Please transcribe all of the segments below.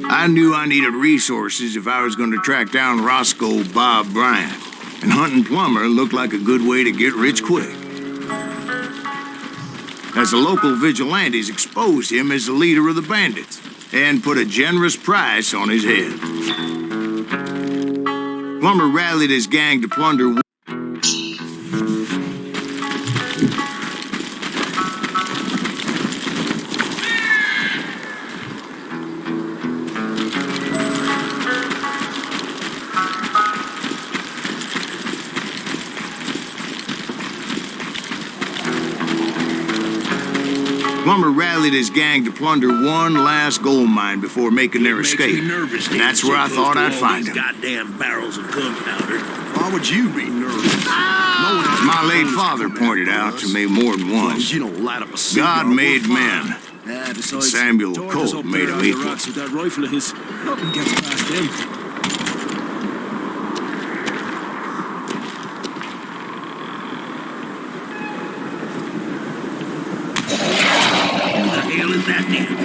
I knew I needed resources if I was going to track down Roscoe Bob Bryant, and hunting Plummer looked like a good way to get rich quick. As the local vigilantes exposed him as the leader of the bandits, and put a generous price on his head. Plummer rallied his gang to plunder. Plummer rallied his gang to plunder one last gold mine before making their escape. And that's where I thought I'd find him. Goddamn barrels of gunpowder. Why would you be nervous? My late father pointed out to me more than once. You don't light up a cigar. God made men. Besides, Samuel George Colt up made there him on the equal. rocks with that rifle of his. Nothing gets past him. Who the hell is that nigga?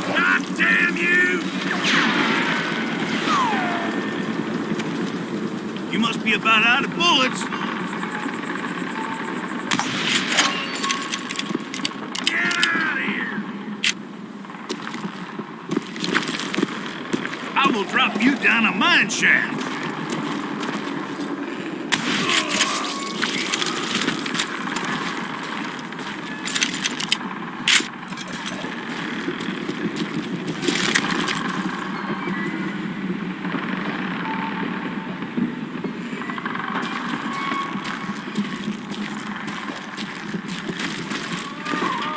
God damn you! You must be about out of bullets. Get out of here! I will drop you down a mine shaft.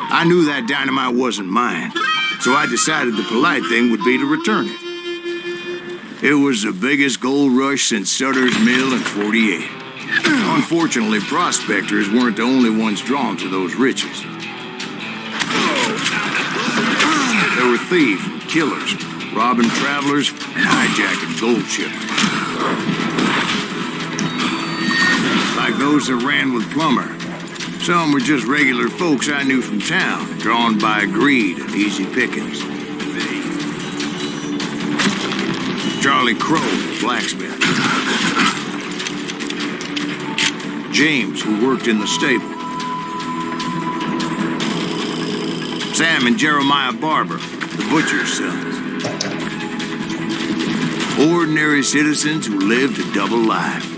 I knew that dynamite wasn't mine, so I decided the polite thing would be to return it. It was the biggest gold rush since Sutter's Mill in '48. Unfortunately, prospectors weren't the only ones drawn to those riches. There were thieves and killers, robbing travelers and hijacking gold shipments. Like those that ran with Plummer. Some were just regular folks I knew from town, drawn by greed and easy pickings. Charlie Crow, the blacksmith. James, who worked in the stable. Sam and Jeremiah Barber, the butcher's sons. Ordinary citizens who lived a double life.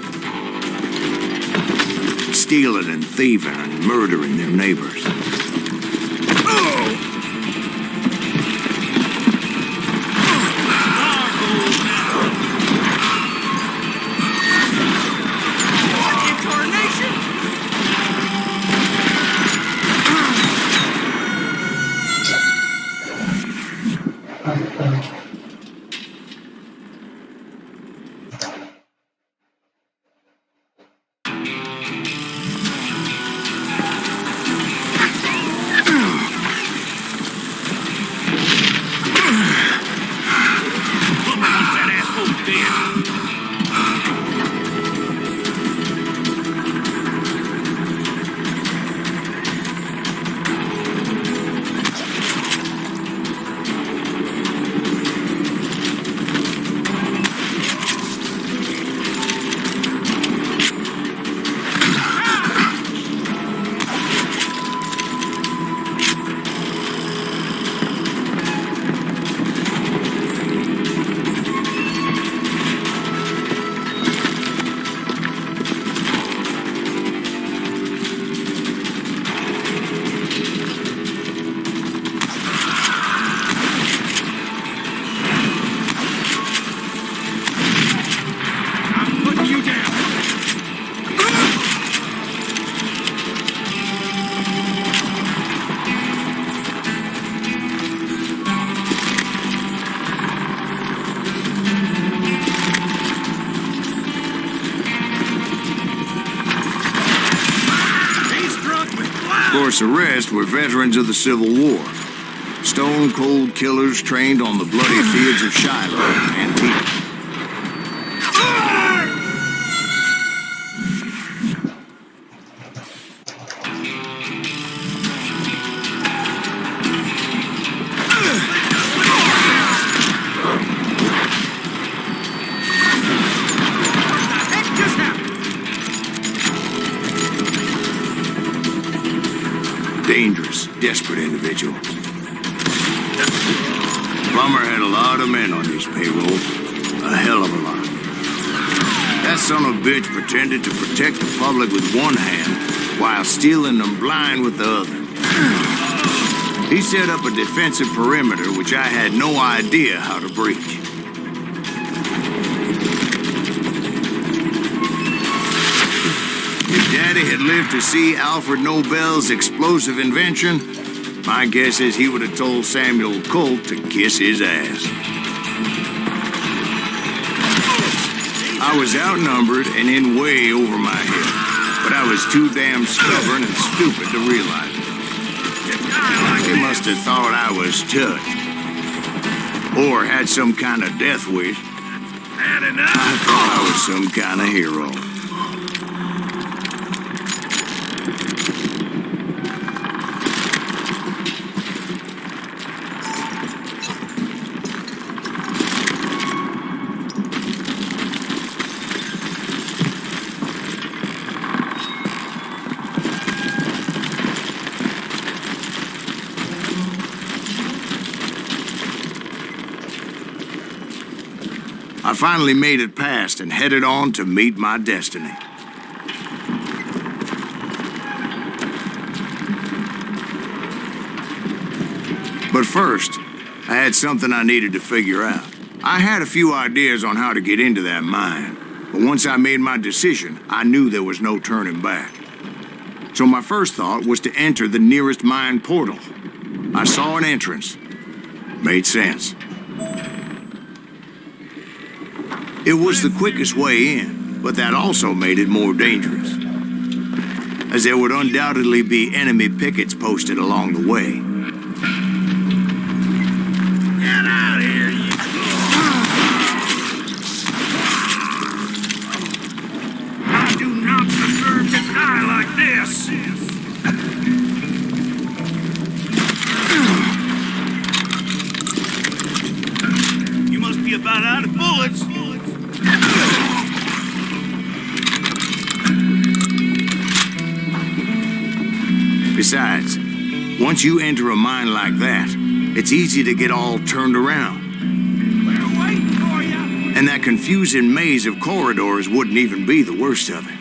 Stealing and thieving and murdering their neighbors. Of course, the rest were veterans of the Civil War. Stone-cold killers trained on the bloody fields of Shiloh and Antietam. dangerous, desperate individual. Plummer had a lot of men on his payroll. A hell of a lot. That son of a bitch pretended to protect the public with one hand while stealing them blind with the other. He set up a defensive perimeter which I had no idea how to breach. If Daddy had lived to see Alfred Nobel's explosive invention, my guess is he would have told Samuel Colt to kiss his ass. I was outnumbered and in way over my head, but I was too damn stubborn and stupid to realize it. They must have thought I was touched, or had some kind of death wish. I thought I was some kind of hero. I finally made it past and headed on to meet my destiny. But first, I had something I needed to figure out. I had a few ideas on how to get into that mine, but once I made my decision, I knew there was no turning back. So my first thought was to enter the nearest mine portal. I saw an entrance. Made sense. It was the quickest way in, but that also made it more dangerous, as there would undoubtedly be enemy pickets posted along the way. Get out of here, you I do not deserve to die like this. You must be about out of bullets. Besides, once you enter a mine like that, it's easy to get all turned around. We're waiting for you. And that confusing maze of corridors wouldn't even be the worst of it.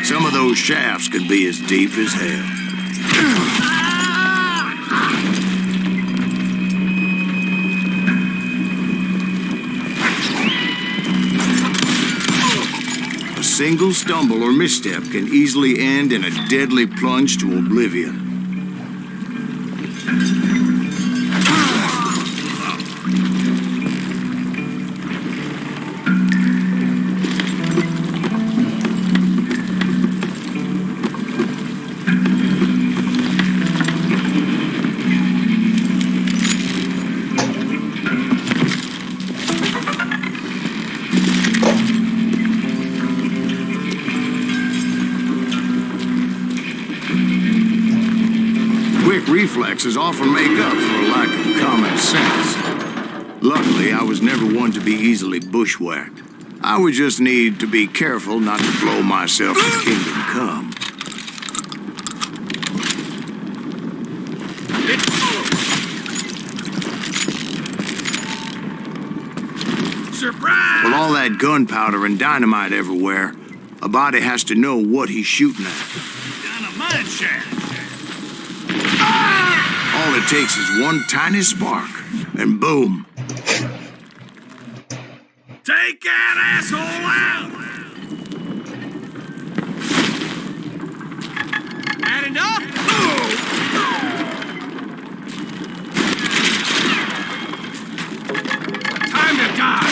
Some of those shafts could be as deep as hell. A single stumble or misstep can easily end in a deadly plunge to oblivion. Quick reflexes often make up for a lack of common sense. Luckily, I was never one to be easily bushwhacked. I would just need to be careful not to blow myself to kingdom come. Surprise! With all that gunpowder and dynamite everywhere, a body has to know what he's shooting at. Down a mine shaft. All it takes is one tiny spark, and boom. Take that asshole out! Had enough? Time to die!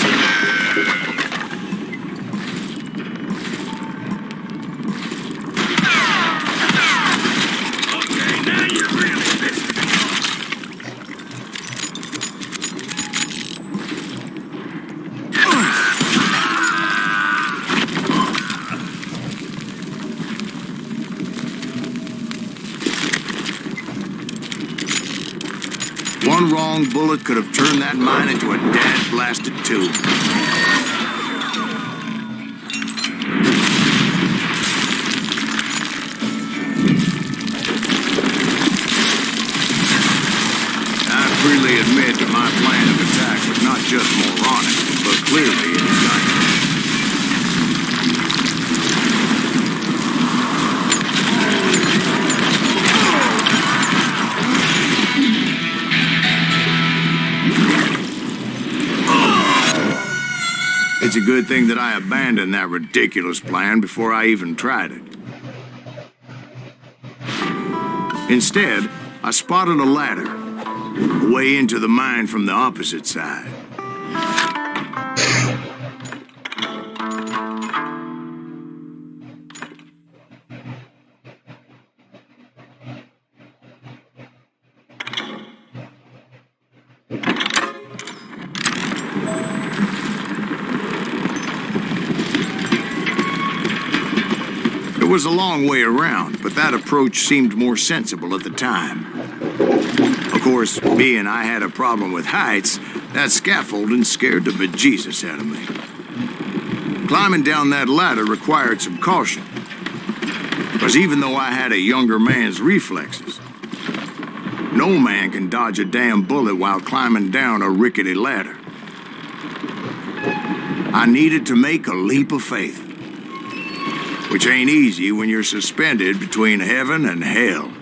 Okay, now you're really pissed. wrong bullet could have turned that mine into a dad-blasted tube. I freely admit that my plan of attack was not just moronic, but clearly insane. It's a good thing that I abandoned that ridiculous plan before I even tried it. Instead, I spotted a ladder, way into the mine from the opposite side. It was a long way around, but that approach seemed more sensible at the time. Of course, being I had a problem with heights, that scaffolding scared the bejesus out of me. Climbing down that ladder required some caution, because even though I had a younger man's reflexes, no man can dodge a damn bullet while climbing down a rickety ladder. I needed to make a leap of faith, which ain't easy when you're suspended between heaven and hell.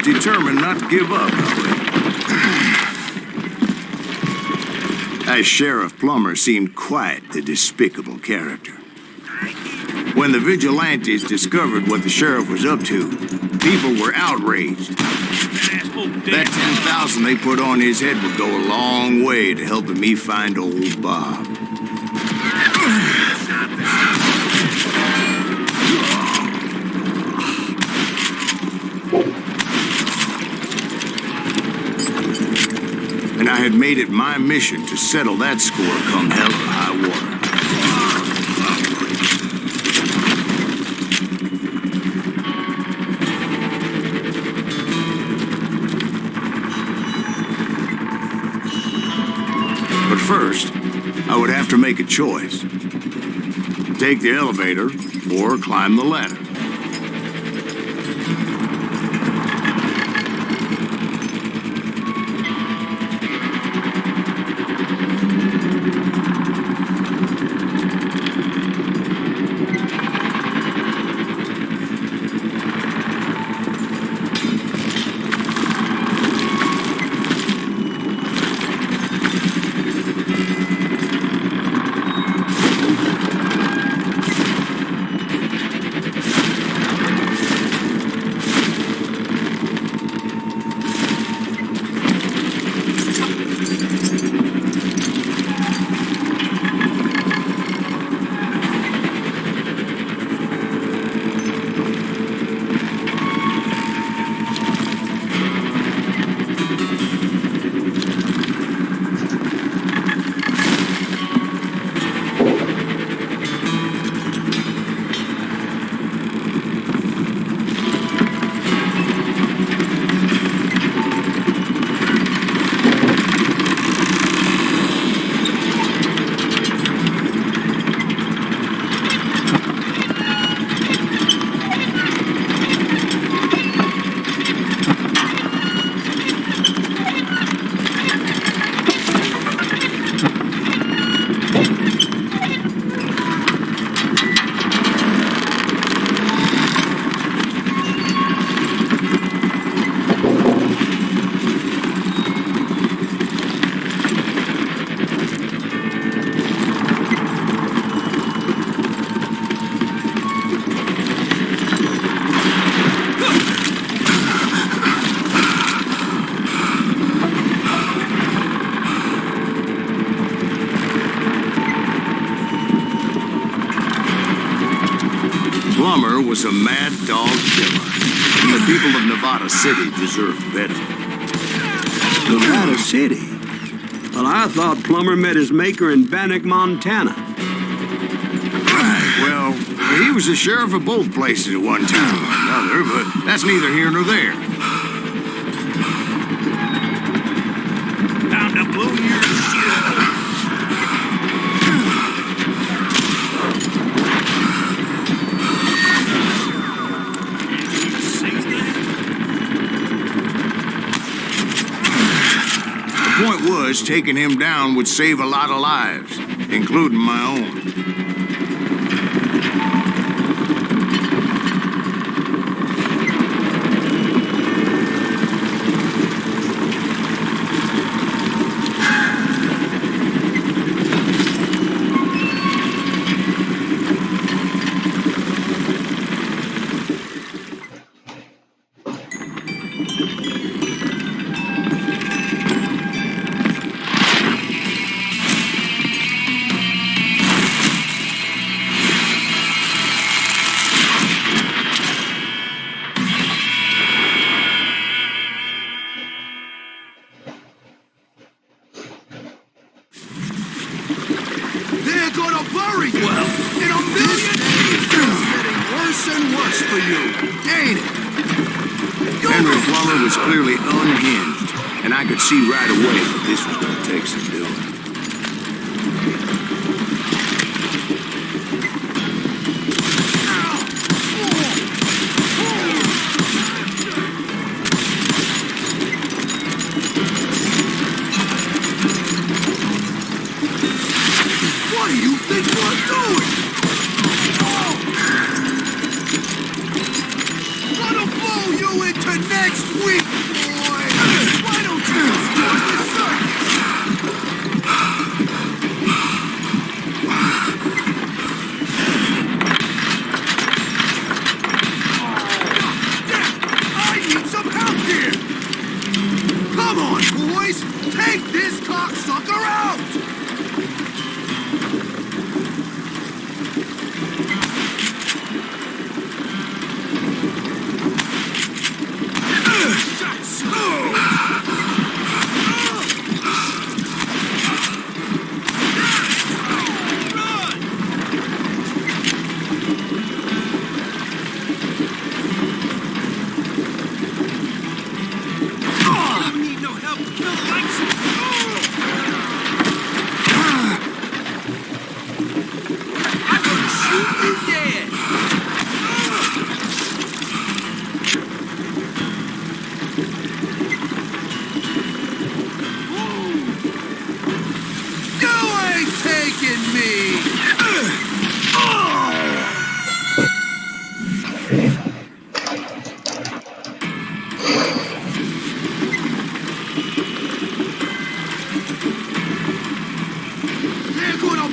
Determined not to give up, That Sheriff Plummer seemed quite the despicable character. When the vigilantes discovered what the sheriff was up to, people were outraged. That 10,000 they put on his head would go a long way to helping me find old Bob. And I had made it my mission to settle that score come hell or high water. But first, I would have to make a choice. Take the elevator or climb the ladder. was a mad dog killer. And the people of Nevada City deserved better. Nevada City? Well, I thought Plummer met his maker in Bannock, Montana. Right, well, he was the sheriff of both places at one time or another, but that's neither here nor there. Time to blow your shit. The point was, taking him down would save a lot of lives, including my own. They're gonna bury you! Well, in a million years, it's getting worse and worse for you, ain't it? Henry Plummer was clearly unhinged, and I could see right away that this was going to take some doing. What do you think we're doing? Gonna blow you into next week, boy! Why don't you join the circus? I need some help here! Come on, boys! Take this cocksucker out!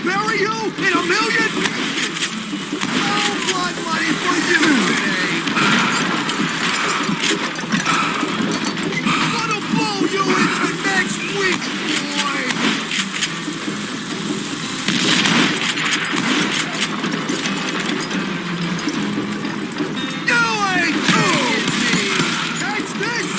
Bury you in a million? No blood money for you today. Gonna blow you into next week, boy. You ain't taking me. Catch this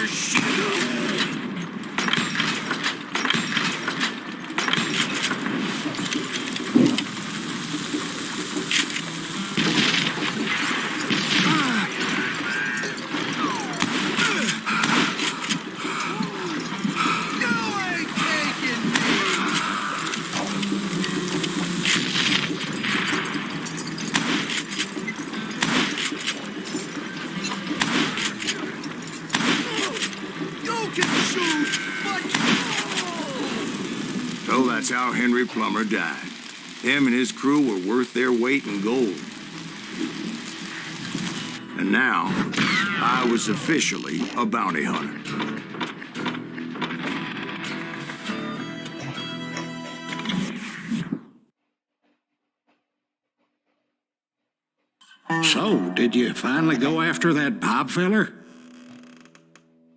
your shoe. So that's how Henry Plummer died. Him and his crew were worth their weight in gold. And now, I was officially a bounty hunter. So, did you finally go after that Bob feller?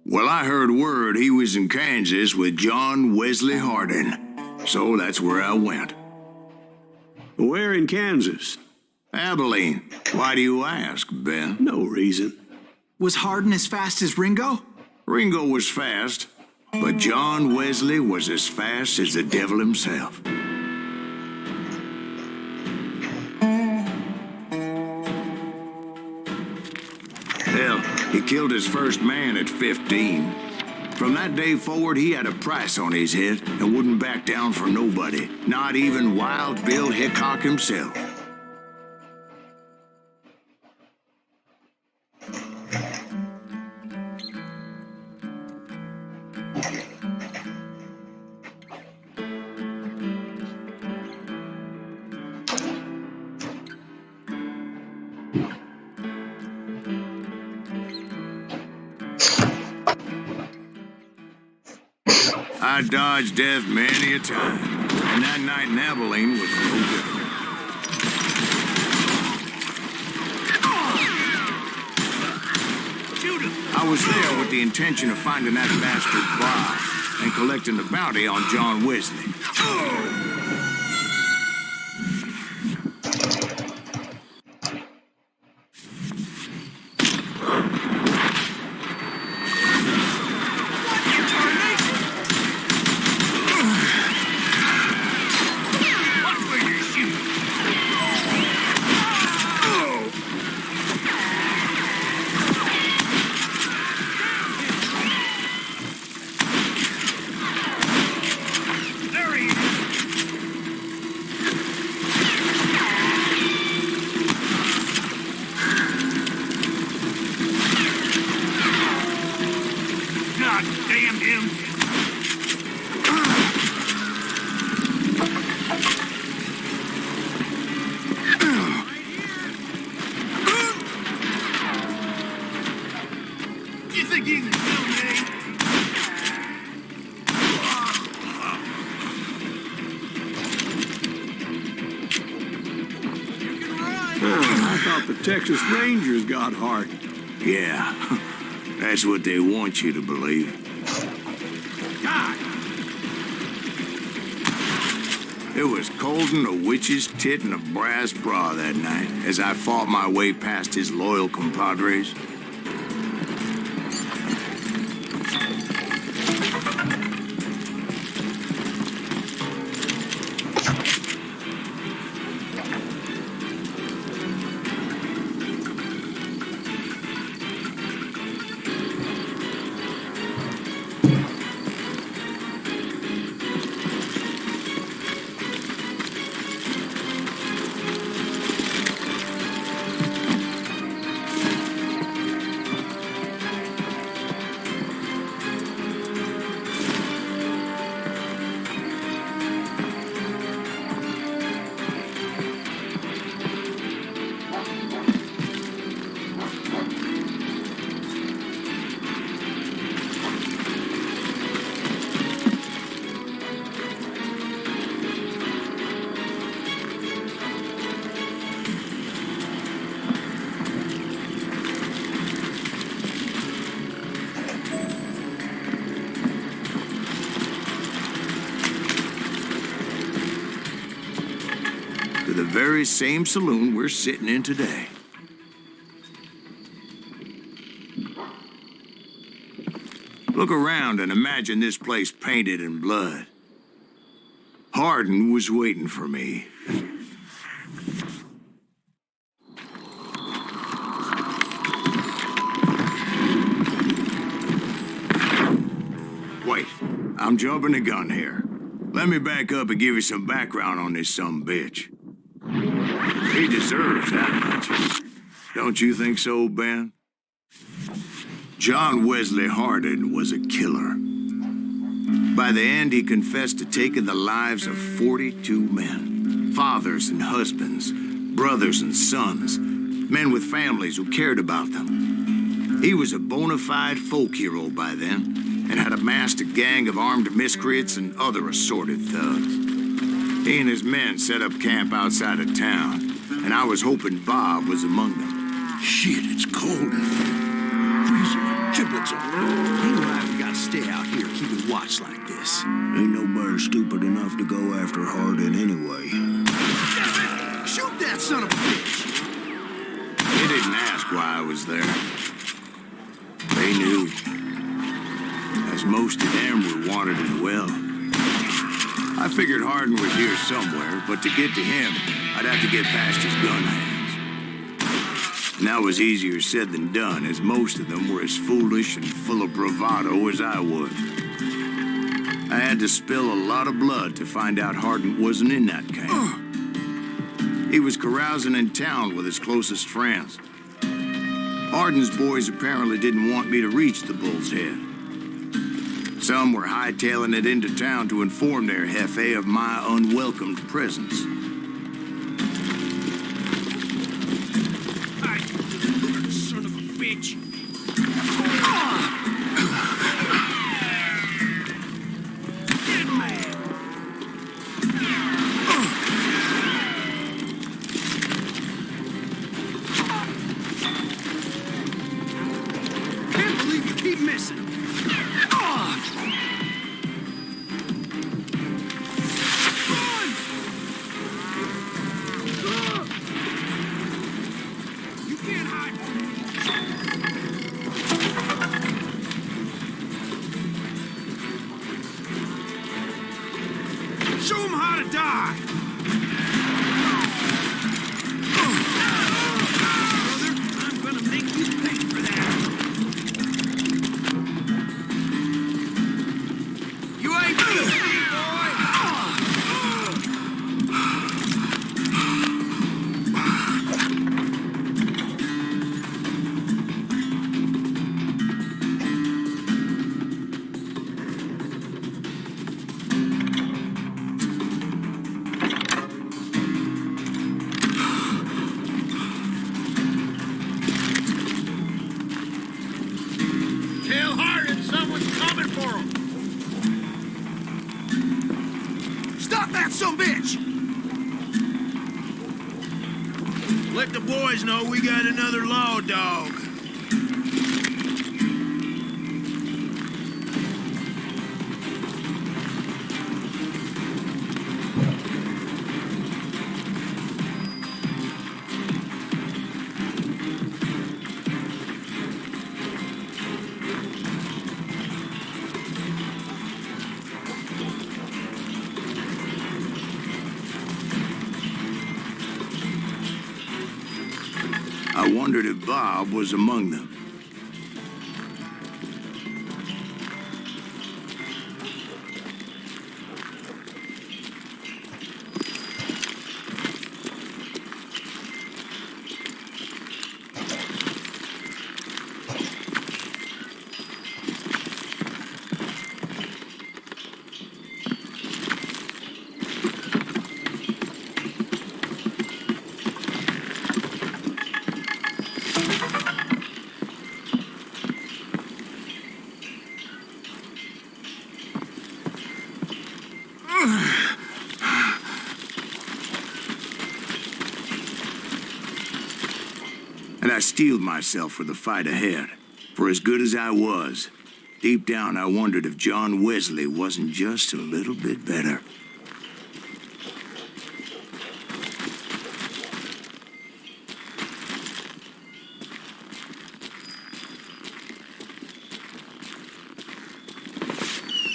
Well, I heard word he was in Kansas with John Wesley Hardin. So that's where I went. Where in Kansas? Abilene. Why do you ask, Ben? No reason. Was Hardin as fast as Ringo? Ringo was fast, but John Wesley was as fast as the devil himself. Hell, he killed his first man at 15. From that day forward, he had a price on his head and wouldn't back down for nobody, not even Wild Bill Hickok himself. I dodged death many a time, and that night in Abilene was no different. I was there with the intention of finding that bastard Bob and collecting the bounty on John Wesley. I thought the Texas Rangers got Hardin. Yeah, that's what they want you to believe. God! It was cold in a witch's tit and a brass bra that night as I fought my way past his loyal compadres. The very same saloon we're sitting in today. Look around and imagine this place painted in blood. Hardin was waiting for me. Wait, I'm jumping the gun here. Let me back up and give you some background on this sumbitch. He deserves that much. Don't you think so, Ben? John Wesley Hardin was a killer. By the end, he confessed to taking the lives of 42 men. Fathers and husbands, brothers and sons, men with families who cared about them. He was a bona fide folk hero by then, and had amassed a gang of armed miscreants and other assorted thugs. He and his men set up camp outside of town, and I was hoping Bob was among them. Shit, it's cold in here. Freezing my giblets off. You and I gotta stay out here keeping watch like this. Ain't nobody stupid enough to go after Hardin anyway. Shoot that son of a bitch! They didn't ask why I was there. They knew. As most of them were wanted as well. I figured Hardin was here somewhere, but to get to him, I'd have to get past his gun hands. And that was easier said than done, as most of them were as foolish and full of bravado as I was. I had to spill a lot of blood to find out Hardin wasn't in that camp. He was carousing in town with his closest friends. Hardin's boys apparently didn't want me to reach the Bull's Head. Some were hightailing it into town to inform their jefe of my unwelcomed presence. Son of a bitch. Dead man. Can't believe you keep missing. You can't hide from me. Show him how to die. Brother, I'm gonna make you pay for that. You ain't gonna see, boy. Tell Hardin someone's coming for him. Stop that son bitch! Let the boys know we got another law dog. I wondered if Bob was among them. And I steeled myself for the fight ahead. For as good as I was, deep down I wondered if John Wesley wasn't just a little bit better.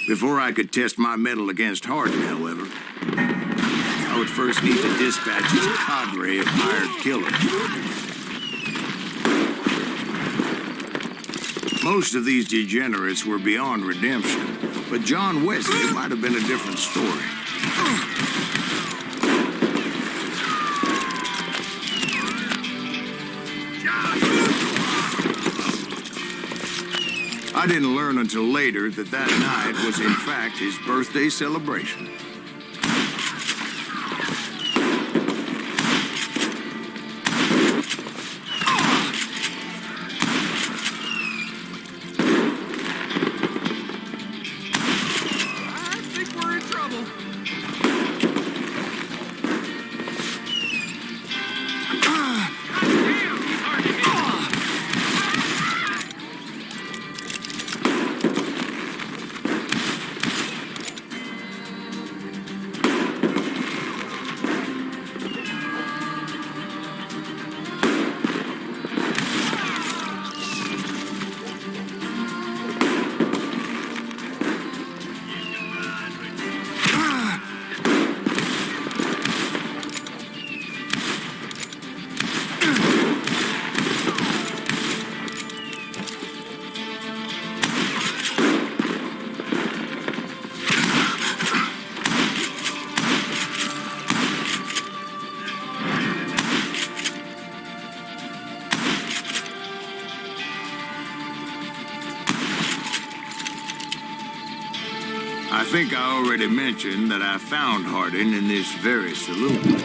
Before I could test my mettle against Hardin, however, I would first need to dispatch his cadre of hired killers. Most of these degenerates were beyond redemption, but John Wesley might have been a different story. I didn't learn until later that that night was in fact his birthday celebration. I think we're in trouble. I think I already mentioned that I found Hardin in this very saloon.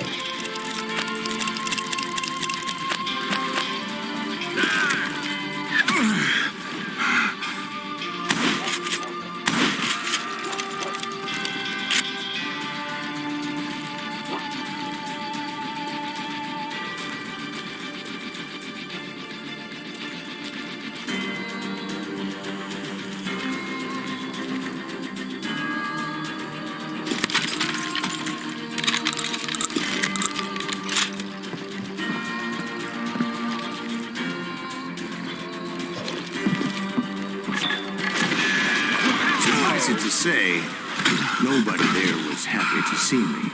To say, nobody there was happy to see me.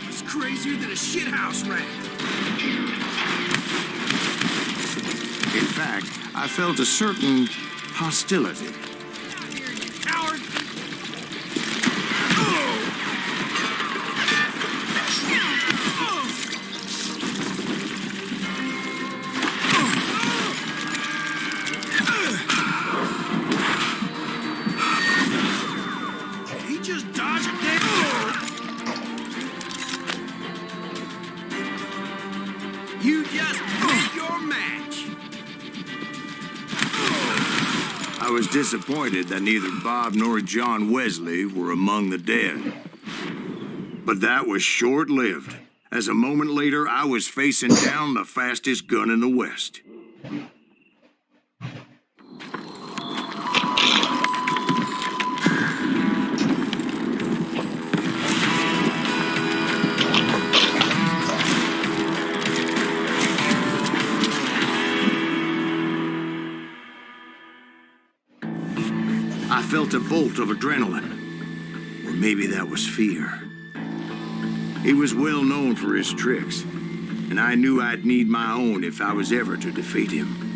It's crazier than a shithouse rat. In fact, I felt a certain hostility. Here, you coward! Did he just dodge a dead? You just made your match. I was disappointed that neither Bob nor John Wesley were among the dead. But that was short-lived, as a moment later I was facing down the fastest gun in the West. I felt a bolt of adrenaline, or maybe that was fear. He was well known for his tricks, and I knew I'd need my own if I was ever to defeat him.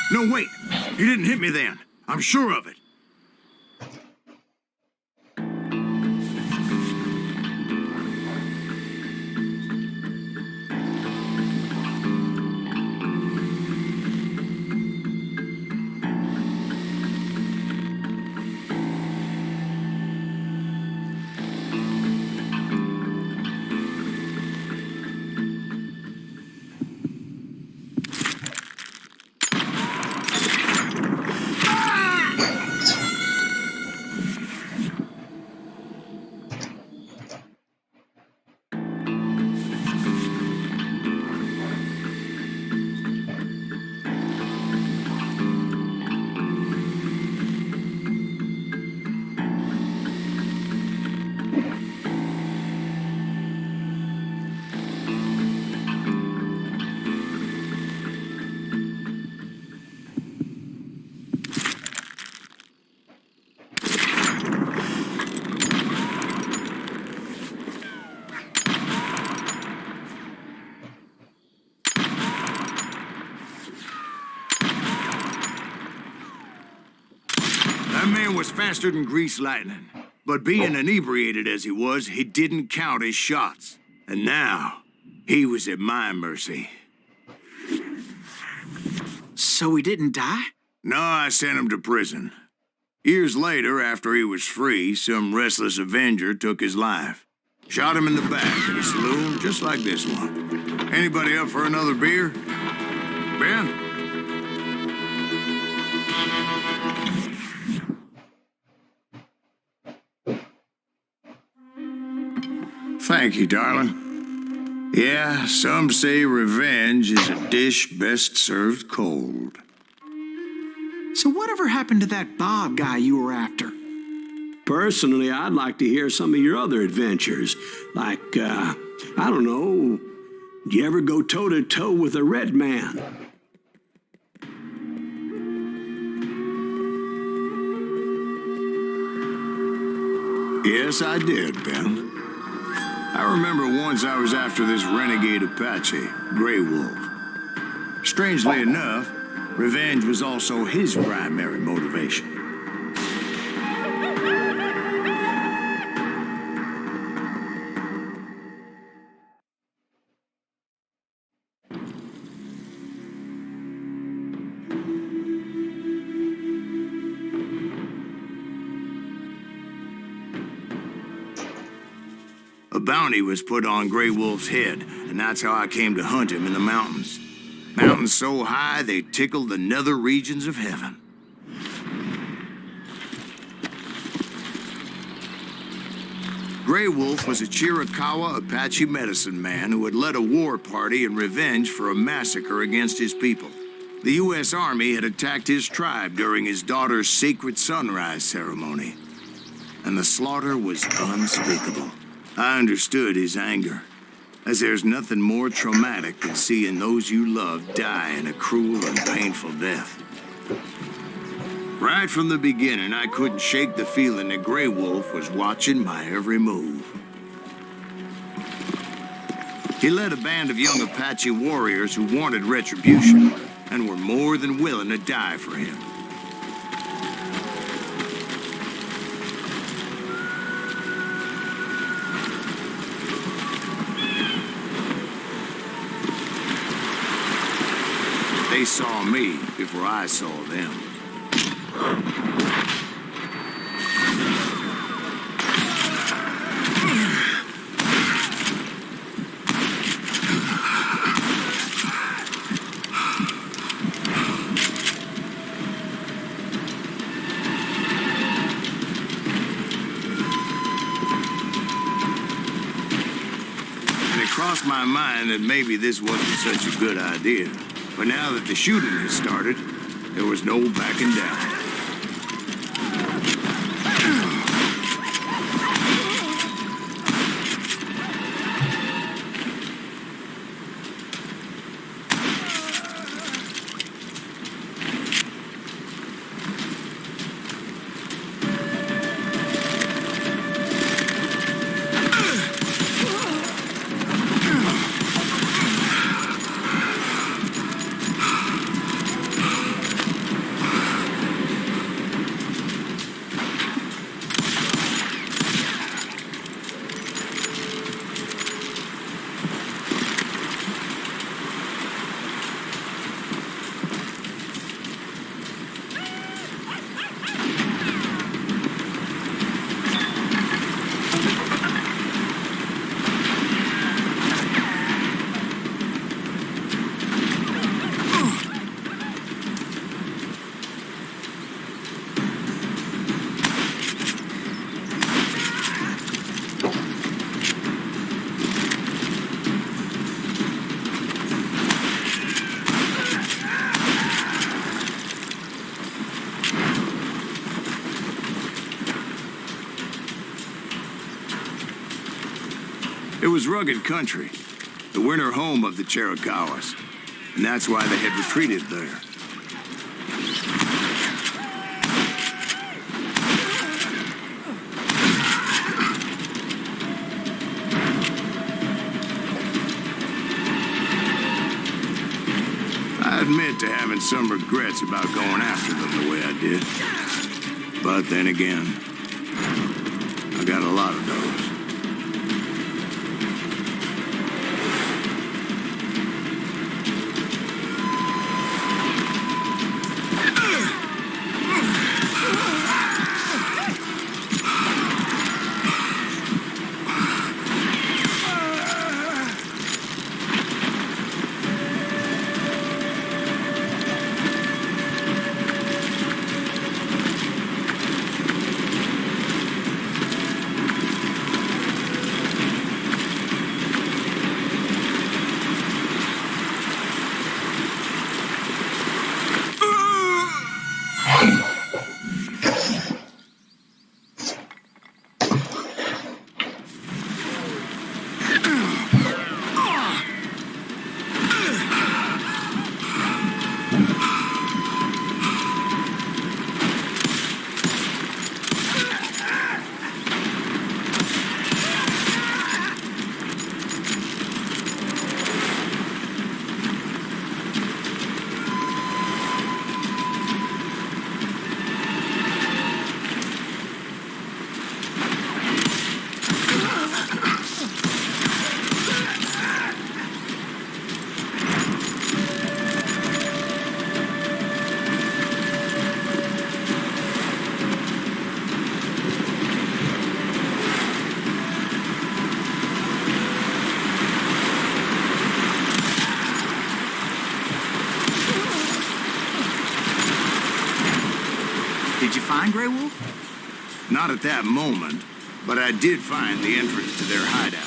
No, wait! He didn't hit me then. I'm sure of it. That man was faster than greased lightning. But being inebriated as he was, he didn't count his shots. And now, he was at my mercy. So he didn't die? No, I sent him to prison. Years later, after he was free, some restless avenger took his life. Shot him in the back in a saloon just like this one. Anybody up for another beer? Ben? Thank you, darling. Yeah, some say revenge is a dish best served cold. So whatever happened to that Bob guy you were after? Personally, I'd like to hear some of your other adventures. Like, I don't know, did you ever go toe-to-toe with a red man? Yes, I did, Ben. I remember once I was after this renegade Apache, Grey Wolf. Strangely enough, revenge was also his primary motivation. A bounty was put on Grey Wolf's head, and that's how I came to hunt him in the mountains. Mountains so high they tickled the nether regions of heaven. Grey Wolf was a Chiricahua Apache medicine man who had led a war party in revenge for a massacre against his people. The U.S. Army had attacked his tribe during his daughter's sacred sunrise ceremony, and the slaughter was unspeakable. I understood his anger, as there's nothing more traumatic than seeing those you love die in a cruel and painful death. Right from the beginning, I couldn't shake the feeling that Grey Wolf was watching my every move. He led a band of young Apache warriors who wanted retribution and were more than willing to die for him. They saw me before I saw them. And it crossed my mind that maybe this wasn't such a good idea. But now that the shooting had started, there was no backing down. It was rugged country, the winter home of the Chiricahuas, and that's why they had retreated there. I admit to having some regrets about going after them the way I did. But then again, I got a lot of those. Did you find Grey Wolf? Not at that moment, but I did find the entrance to their hideout.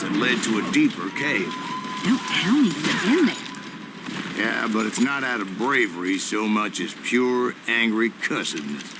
That led to a deeper cave. Don't tell me you're in there. Yeah, but it's not out of bravery so much as pure, angry cussedness.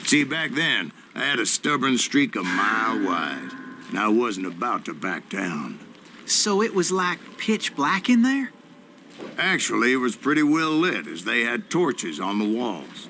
See, back then, I had a stubborn streak a mile wide, and I wasn't about to back down. So it was like pitch black in there? Actually, it was pretty well lit, as they had torches on the walls.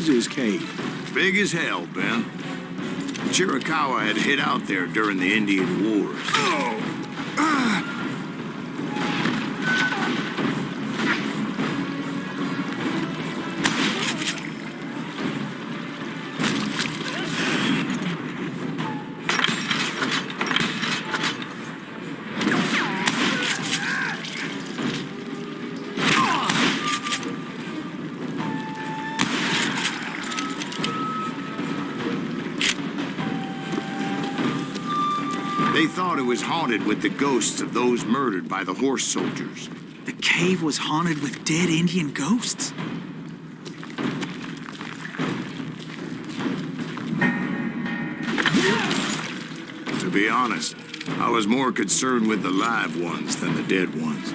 was his cave? Big as hell, Ben. Chiricahua had hid out there during the Indian Wars. They thought it was haunted with the ghosts of those murdered by the horse soldiers. The cave was haunted with dead Indian ghosts? To be honest, I was more concerned with the live ones than the dead ones.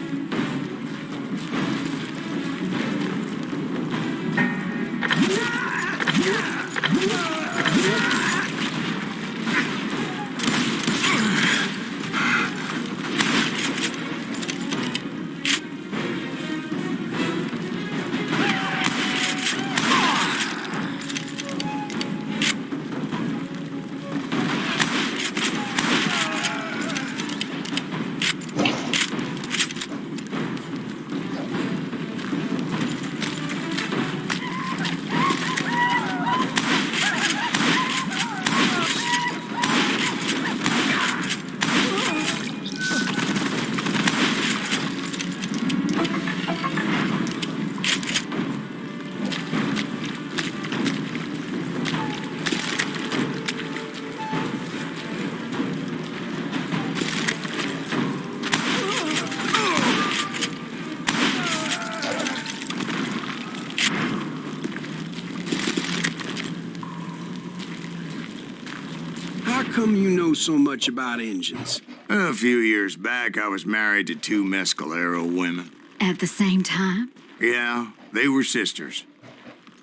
How come you know so much about engines? A few years back, I was married to two Mescalero women. At the same time? Yeah, they were sisters.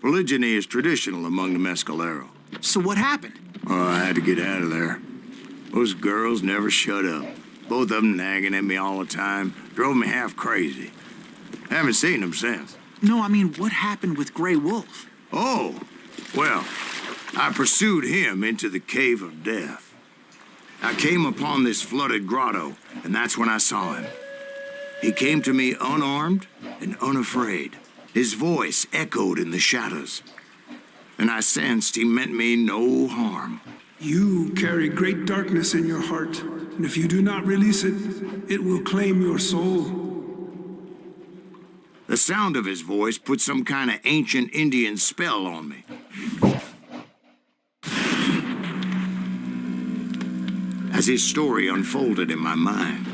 Polygyny is traditional among the Mescalero. So what happened? Oh, I had to get out of there. Those girls never shut up. Both of them nagging at me all the time. Drove me half crazy. Haven't seen them since. No, I mean, what happened with Grey Wolf? Oh, well, I pursued him into the Cave of Death. I came upon this flooded grotto, and that's when I saw him. He came to me unarmed and unafraid. His voice echoed in the shadows, and I sensed he meant me no harm. You carry great darkness in your heart, and if you do not release it, it will claim your soul. The sound of his voice put some kind of ancient Indian spell on me. As his story unfolded in my mind,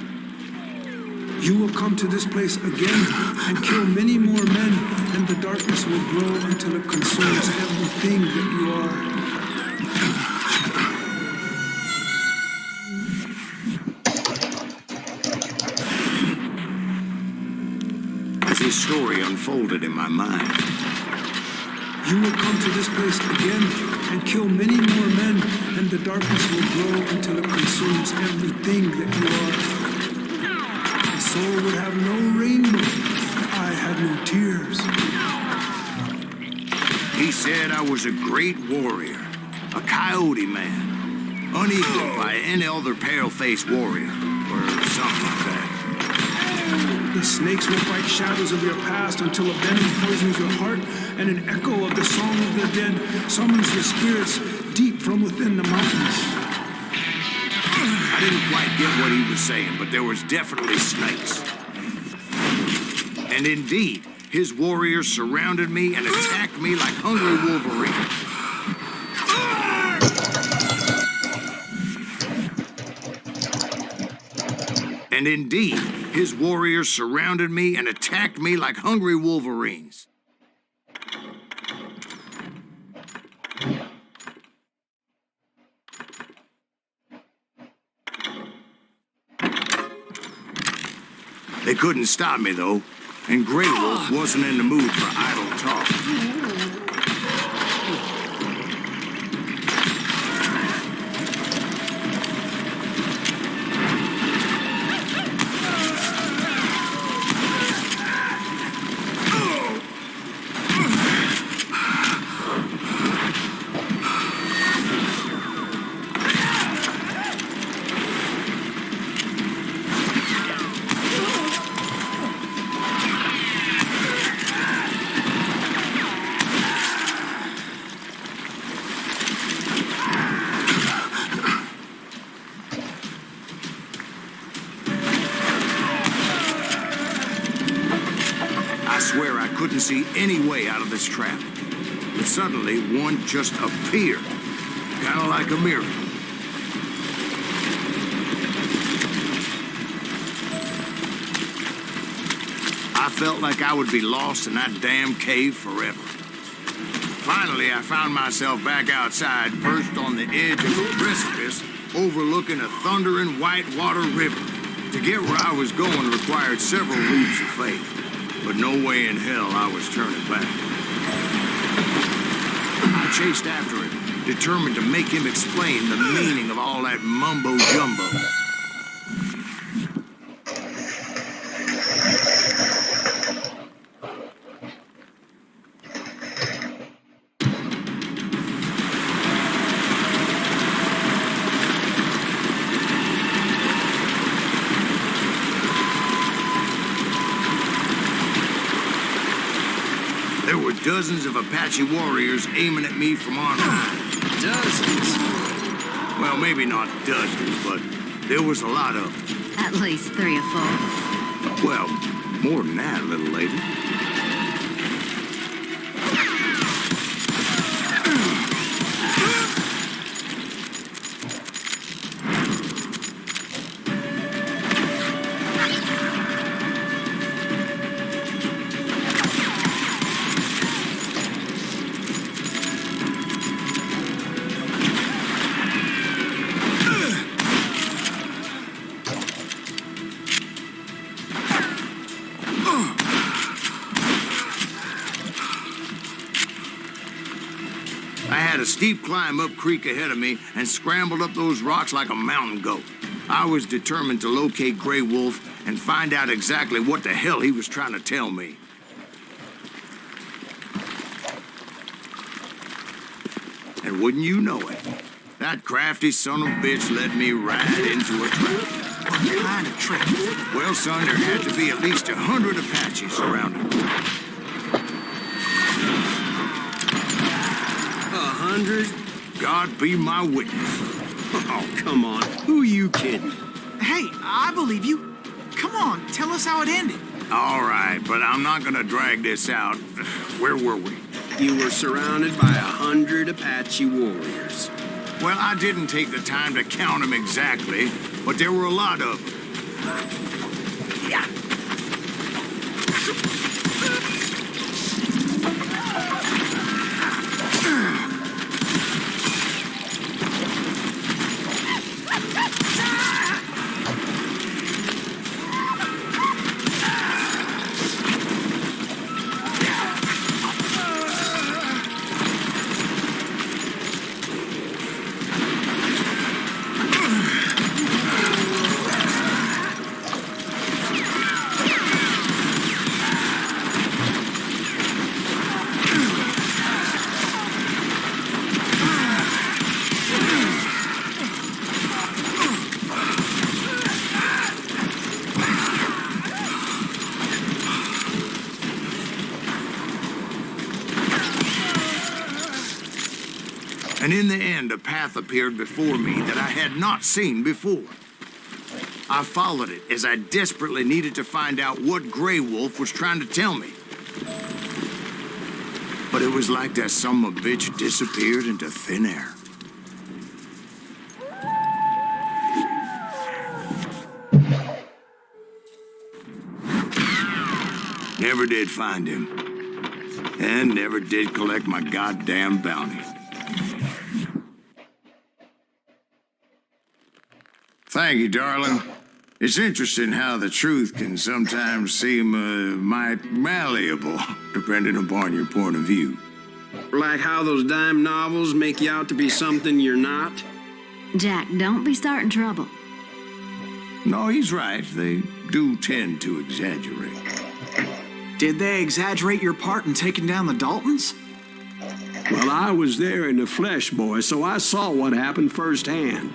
You will come to this place again and kill many more men, and the darkness will grow until it consumes everything that you are. as his story unfolded in my mind, You will come to this place again and kill many more men, and the darkness will grow until it consumes everything that you are. The soul would have no rainbow, the eye had no tears. he said I was a great warrior, a coyote man, unequaled by any other pale-faced warrior, or something like that. The snakes will bite shadows of your past until a venom poisons your heart, and an echo of the song of the dead summons the spirits deep from within the mountains. I didn't quite get what he was saying, but there was definitely snakes. And indeed, his warriors surrounded me and attacked me like hungry wolverines. And indeed, his warriors surrounded me and attacked me like hungry wolverines. They couldn't stop me, though, and Grey Wolf wasn't in the mood for idle talk. couldn't see any way out of this trap. But suddenly, one just appeared, kind of like a miracle. I felt like I would be lost in that damn cave forever. Finally, I found myself back outside, perched on the edge of a precipice, overlooking a thundering whitewater river. To get where I was going required several leaps of faith, but no way in hell I was turning back. I chased after him, determined to make him explain the meaning of all that mumbo-jumbo. There were dozens of Apache warriors aiming at me from on high. Dozens? Well, maybe not dozens, but there was a lot of them. At least 3 or 4. Well, more than that, little lady. I had a steep climb up creek ahead of me and scrambled up those rocks like a mountain goat. I was determined to locate Grey Wolf and find out exactly what the hell he was trying to tell me. And wouldn't you know it, that crafty son of a bitch led me right into a trap. What kind of trick? Well, son, there had to be at least 100 Apaches around him. 100? God be my witness. Oh, come on. Who are you kidding? Hey, I believe you. Come on, tell us how it ended. All right, but I'm not gonna drag this out. Where were we? You were surrounded by 100 Apache warriors. Well, I didn't take the time to count them exactly, but there were a lot of them. Yeah. And in the end, a path appeared before me that I had not seen before. I followed it as I desperately needed to find out what Grey Wolf was trying to tell me. But it was like that son of a bitch disappeared into thin air. Never did find him. And never did collect my goddamn bounty. Thank you, darling. It's interesting how the truth can sometimes seem might malleable, depending upon your point of view. Like how those dime novels make you out to be something you're not? Jack, don't be starting trouble. No, he's right. They do tend to exaggerate. Did they exaggerate your part in taking down the Daltons? Well, I was there in the flesh, boy, so I saw what happened firsthand.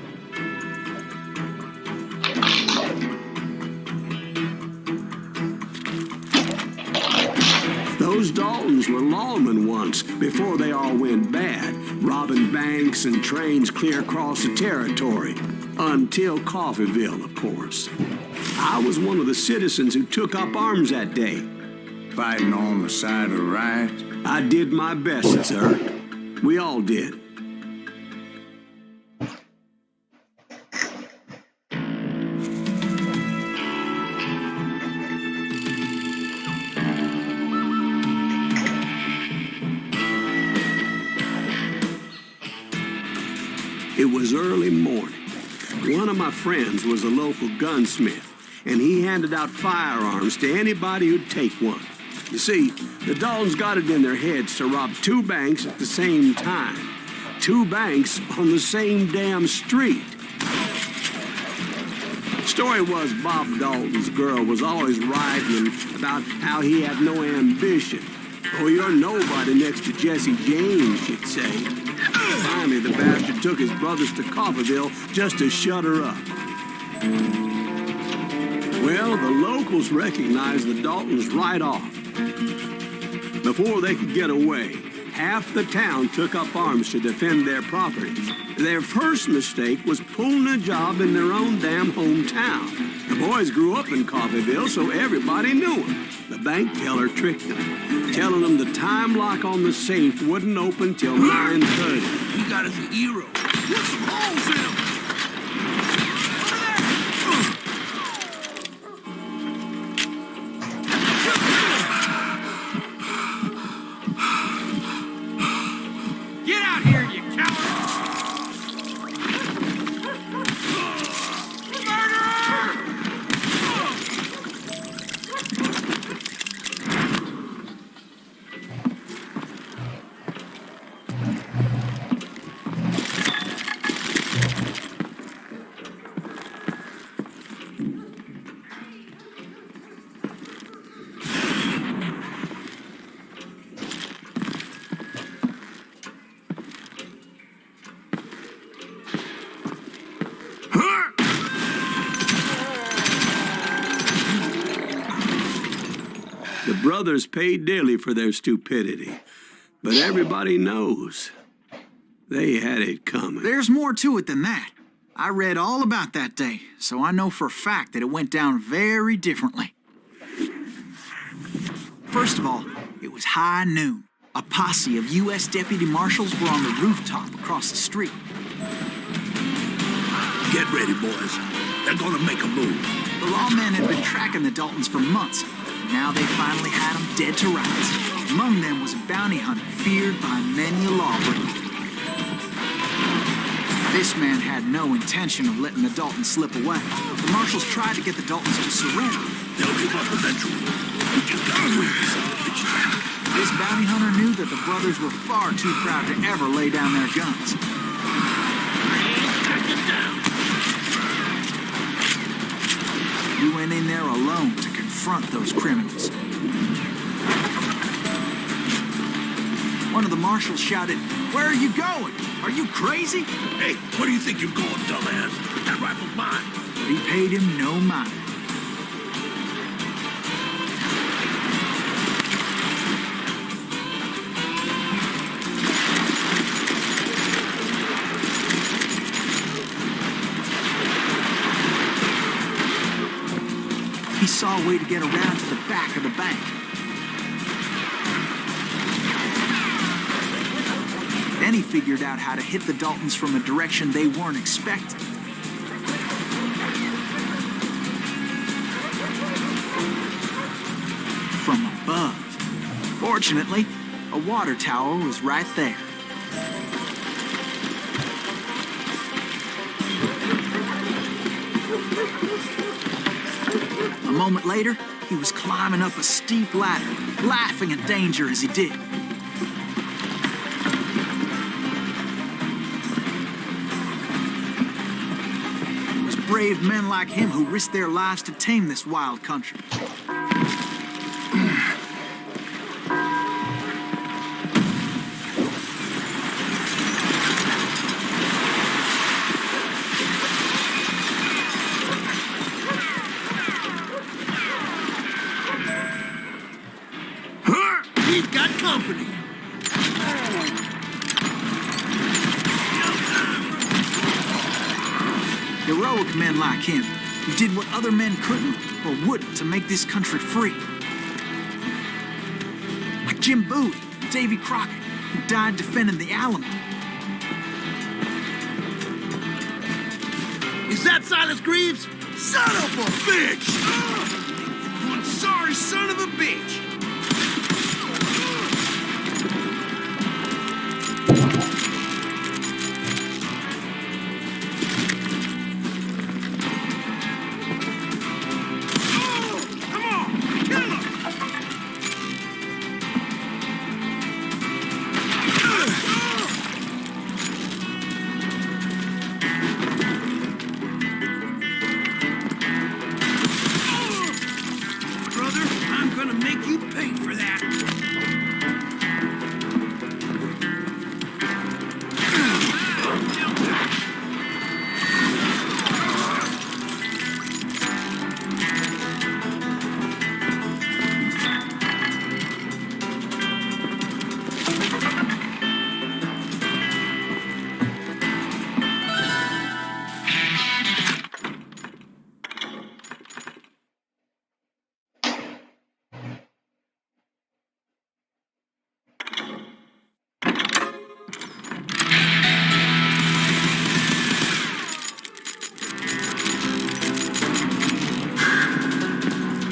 Those Daltons were lawmen once, before they all went bad, robbing banks and trains clear across the territory. Until Coffeeville, of course. I was one of the citizens who took up arms that day. fighting on the side of right? I did my best, sir. We all did. It was early morning. One of my friends was a local gunsmith, and he handed out firearms to anybody who'd take one. You see, the Daltons got it in their heads to rob two banks at the same time. Two banks on the same damn street. Story was Bob Dalton's girl was always writing him about how he had no ambition. Oh, you're nobody next to Jesse James, she'd say. Finally, the bastard took his brothers to Coffeyville just to shut her up. Well, the locals recognized the Daltons right off. Before they could get away, half the town took up arms to defend their property. Their first mistake was pulling a job in their own damn hometown. The boys grew up in Coffeyville, so everybody knew them. The bank teller tricked them, telling them the time lock on the safe wouldn't open till 9:30. He got us a hero. Put some holes in him. Get out here, you coward! The brothers paid dearly for their stupidity, but everybody knows they had it coming. There's more to it than that. I read all about that day, so I know for a fact that it went down very differently. First of all, it was high noon. A posse of U.S. deputy marshals were on the rooftop across the street. Get ready, boys. They're gonna make a move. The lawmen had been tracking the Daltons for months. Now they finally had them dead to rights. Among them was a bounty hunter feared by many a lawbreaker. This man had no intention of letting the Daltons slip away. The marshals tried to get the Daltons to surrender. They'll give up eventually. We just gotta wait this bitch down. This bounty hunter knew that the brothers were far too proud to ever lay down their guns. He went in there alone to confront those criminals. One of the marshals shouted, "Where are you going? Are you crazy?" Hey, where do you think you're going, dumbass? That rifle's mine. But he paid him no mind. He saw a way to get around to the back of the bank. Then he figured out how to hit the Daltons from a direction they weren't expecting. From above. Fortunately, a water tower was right there. A moment later, he was climbing up a steep ladder, laughing at danger as he did. It was brave men like him who risked their lives to tame this wild country. We've got company. Heroic men like him, who did what other men couldn't or wouldn't to make this country free. Jim Bowie, Davy Crockett, who died defending the Alamo. Is that Silas Greaves? Son of a bitch! One sorry son of a bitch!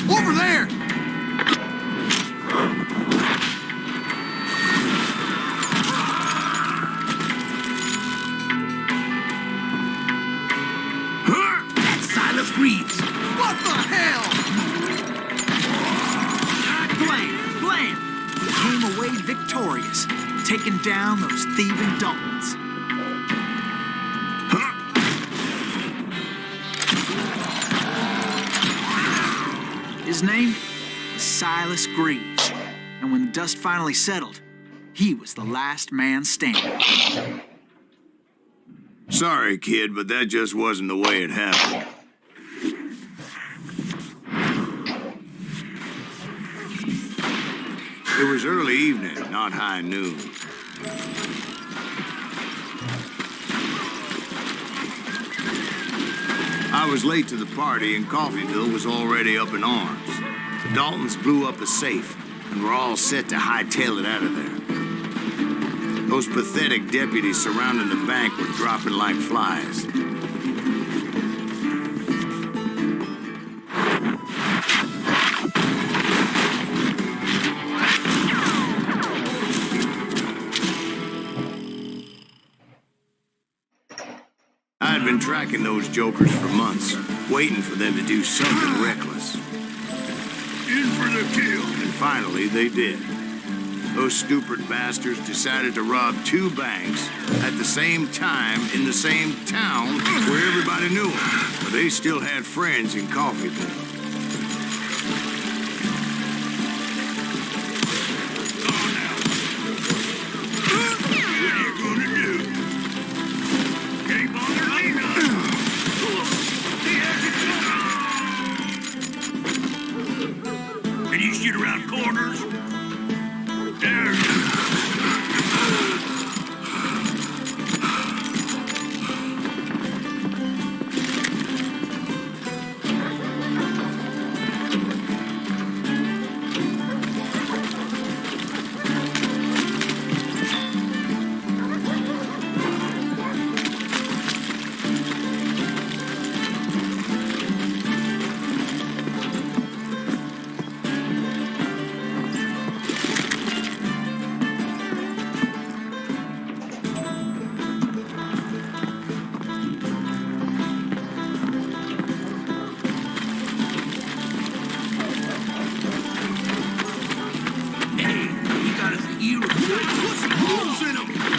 Over there! That's Silas Greaves! What the hell? Blam! He came away victorious, taking down those thieving Daltons. His name was Silas Greaves, and when the dust finally settled, he was the last man standing. Sorry, kid, but that just wasn't the way it happened. It was early evening, not high noon. I was late to the party, and Coffeyville was already up in arms. The Daltons blew up a safe, and were all set to hightail it out of there. Those pathetic deputies surrounding the bank were dropping like flies. I'd been tracking those jokers for months, waiting for them to do something reckless. In for the kill. And finally, they did. Those stupid bastards decided to rob two banks at the same time in the same town where everybody knew them. But they still had friends in Coffeyville.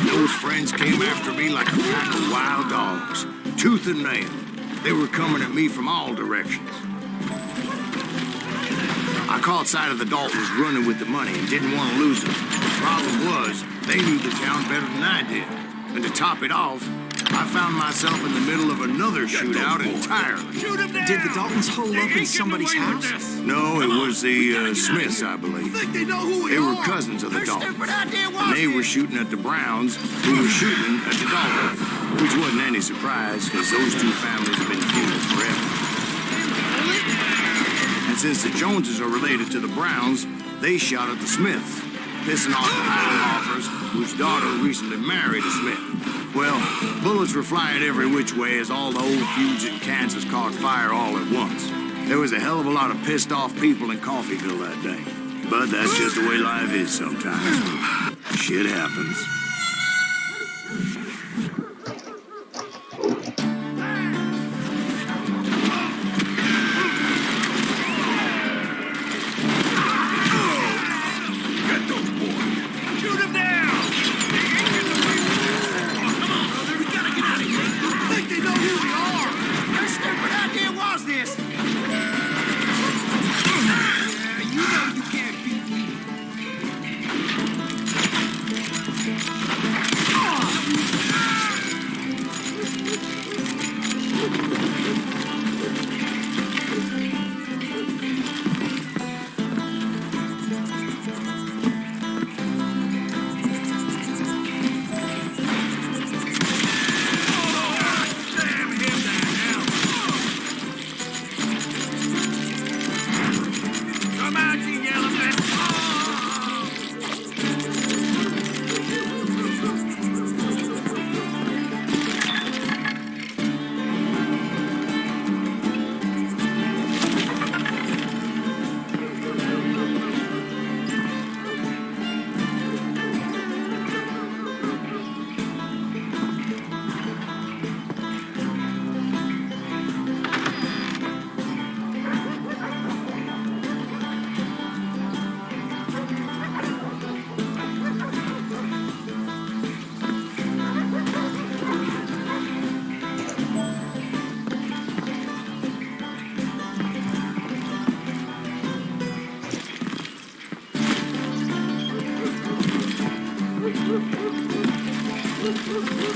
Those friends came after me like a pack of wild dogs, tooth and nail. They were coming at me from all directions. I caught sight of the Daltons running with the money and didn't want to lose them. The problem was, they knew the town better than I did. And to top it off, I found myself in the middle of another shootout entirely. Did the Daltons hole up in somebody's house? No, it was the Smiths, I believe. They know who we They were are. cousins of the Their Daltons. stupid idea was And they it. were shooting at the Browns, who were shooting at the Daltons. Which wasn't any surprise, because those two families have been feuding forever. And since the Joneses are related to the Browns, they shot at the Smiths. pissing off the Highlanders, whose daughter recently married a Smith. Well, bullets were flying every which way as all the old feuds in Kansas caught fire all at once. There was a hell of a lot of pissed off people in Coffeyville that day. But that's just the way life is sometimes. Shit happens.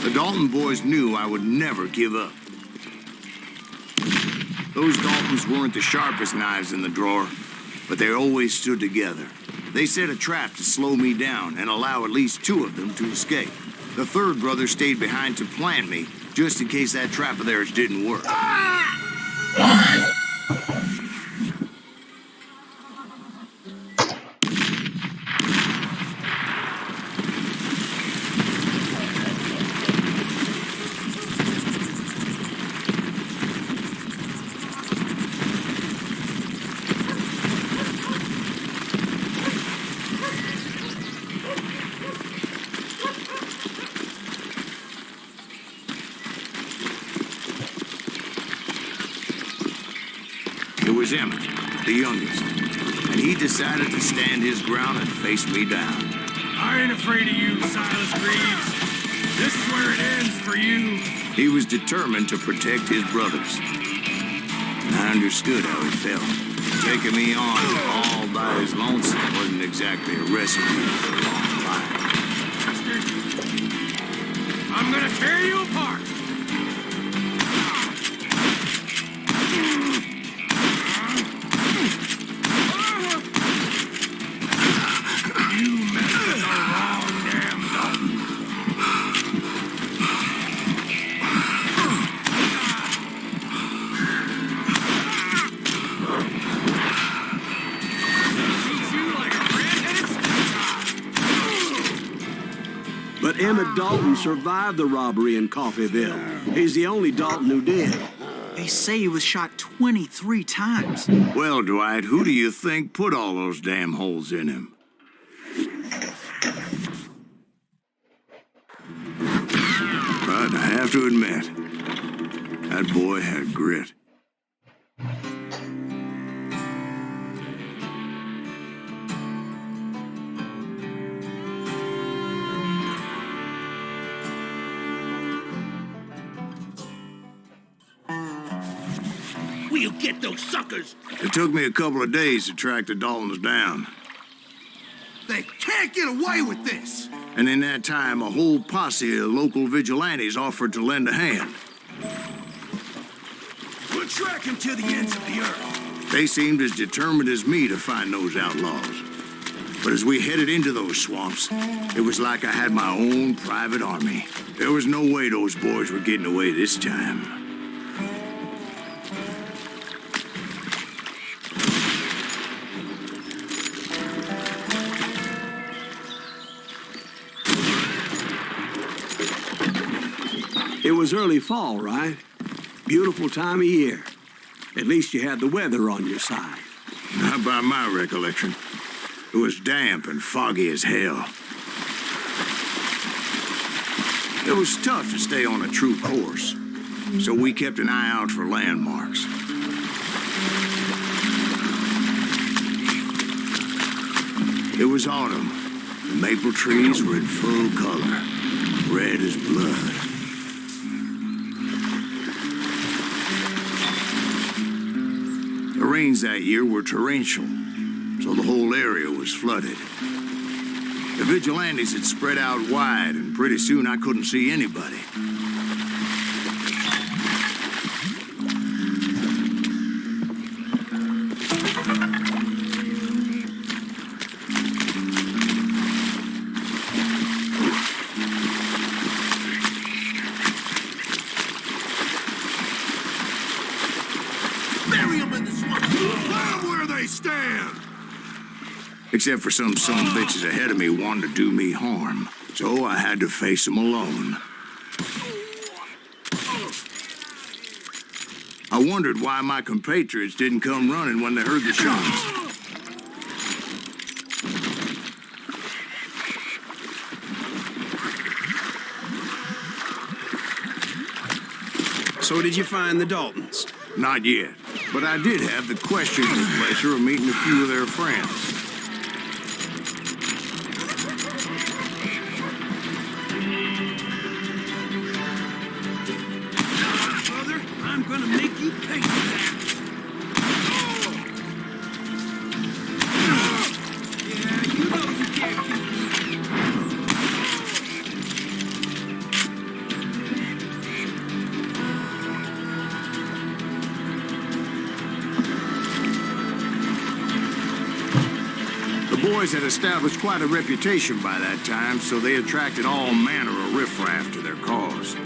The Dalton boys knew I would never give up. Those Daltons weren't the sharpest knives in the drawer, but they always stood together. They set a trap to slow me down and allow at least two of them to escape. The third brother stayed behind to plant me, just in case that trap of theirs didn't work. It was Emmett, the youngest, and he decided to stand his ground and face me down. I ain't afraid of you, Silas Greaves. This is where it ends for you. He was determined to protect his brothers. And I understood how he felt. Taking me on all by his lonesome wasn't exactly a recipe for a long life. I'm gonna tear you apart. But Emmett Dalton survived the robbery in Coffeyville. He's the only Dalton who did. They say he was shot 23 times. Well, Dwight, who do you think put all those damn holes in him? But I have to admit, that boy had grit. We'll get those suckers. It took me a couple of days to track the Daltons down. They can't get away with this! And in that time, a whole posse of local vigilantes offered to lend a hand. We'll track him to the ends of the earth. They seemed as determined as me to find those outlaws. But as we headed into those swamps, it was like I had my own private army. There was no way those boys were getting away this time. was early fall, right? Beautiful time of year. At least you had the weather on your side. Not by my recollection. It was damp and foggy as hell. It was tough to stay on a true course, so we kept an eye out for landmarks. It was autumn. The maple trees were in full color, red as blood. The rains that year were torrential, so the whole area was flooded. The vigilantes had spread out wide, and pretty soon I couldn't see anybody. Bury them in the swamp. Let them where they stand. Except for some bitches ahead of me wanting to do me harm. So I had to face them alone. I wondered why my compatriots didn't come running when they heard the shots. So did you find the Daltons? Not yet, but I did have the questionable pleasure of meeting a few of their friends. Brother, I'm gonna make you pay for that. Yeah, you know you can't keep me. The boys had established quite a reputation by that time, so they attracted all manner of riffraff to their cause.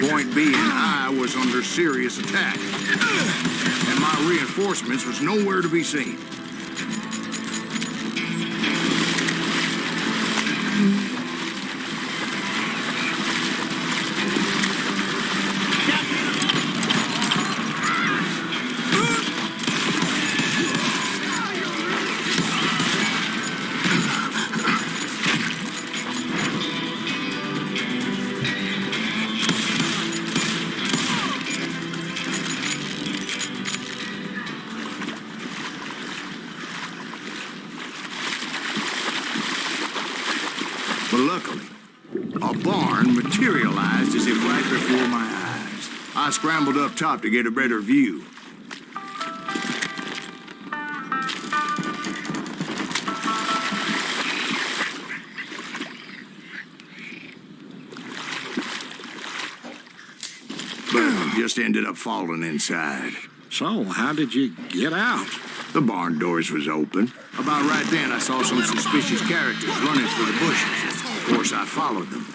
Point being, I was under serious attack, and my reinforcements was nowhere to be seen. But luckily, a barn materialized as if right before my eyes. I scrambled up top to get a better view. But just ended up falling inside. So, how did you get out? The barn doors was open. About right then, I saw some suspicious characters running for the bushes. Of course, I followed them.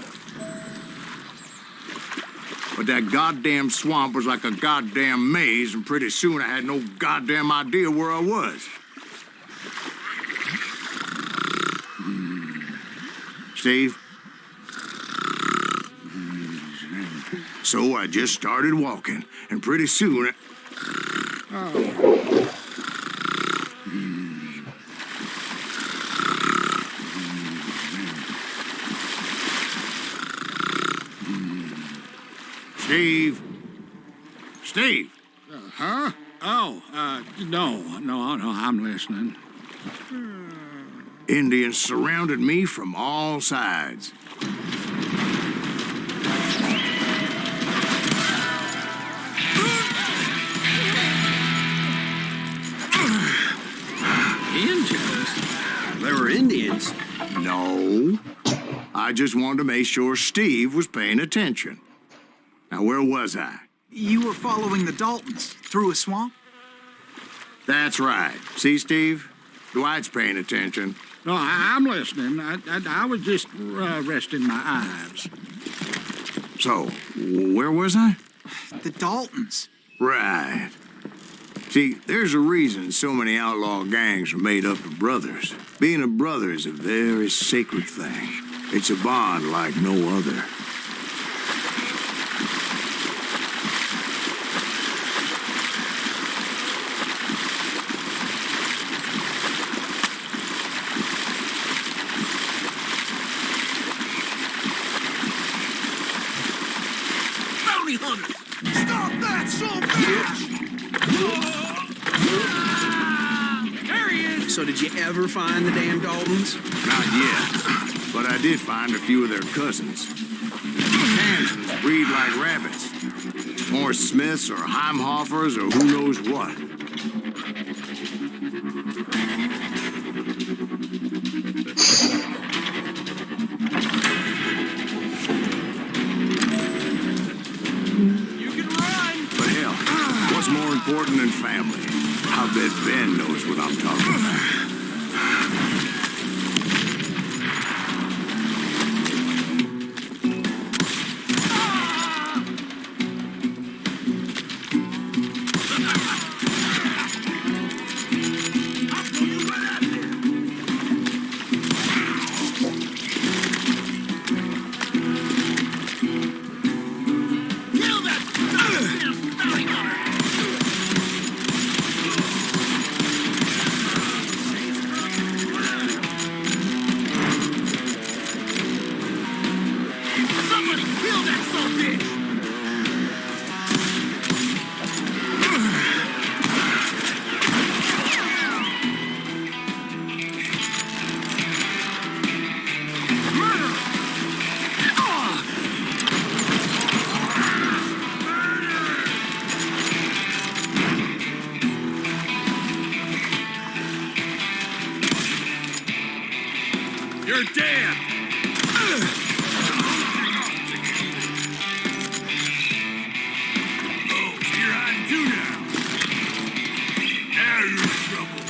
But that goddamn swamp was like a goddamn maze, and pretty soon I had no goddamn idea where I was. Steve? So I just started walking, and pretty soon... Steve? Steve? Huh? Oh, no, I'm listening. Indians surrounded me from all sides. Indians? There were Indians? No. I just wanted to make sure Steve was paying attention. Now, where was I? You were following the Daltons through a swamp? That's right. See, Steve? Dwight's paying attention. No, I'm listening. I was just resting my eyes. So, where was I? The Daltons. Right. See, there's a reason so many outlaw gangs are made up of brothers. Being a brother is a very sacred thing. It's a bond like no other. Bounty hunters! Stop that, so bitch! There he is! So did you ever find the damn Daltons? Not yet, but I did find a few of their cousins. Kansans breed like rabbits. More Smiths or Heimhoffers or who knows what. You can run! But hell, what's more important than family? I bet Ben knows what I'm talking about. Kill that goddamn bounty hunter! Somebody kill that son of a bitch! You're dead! Oh, so you're hiding too now. Now you're in trouble.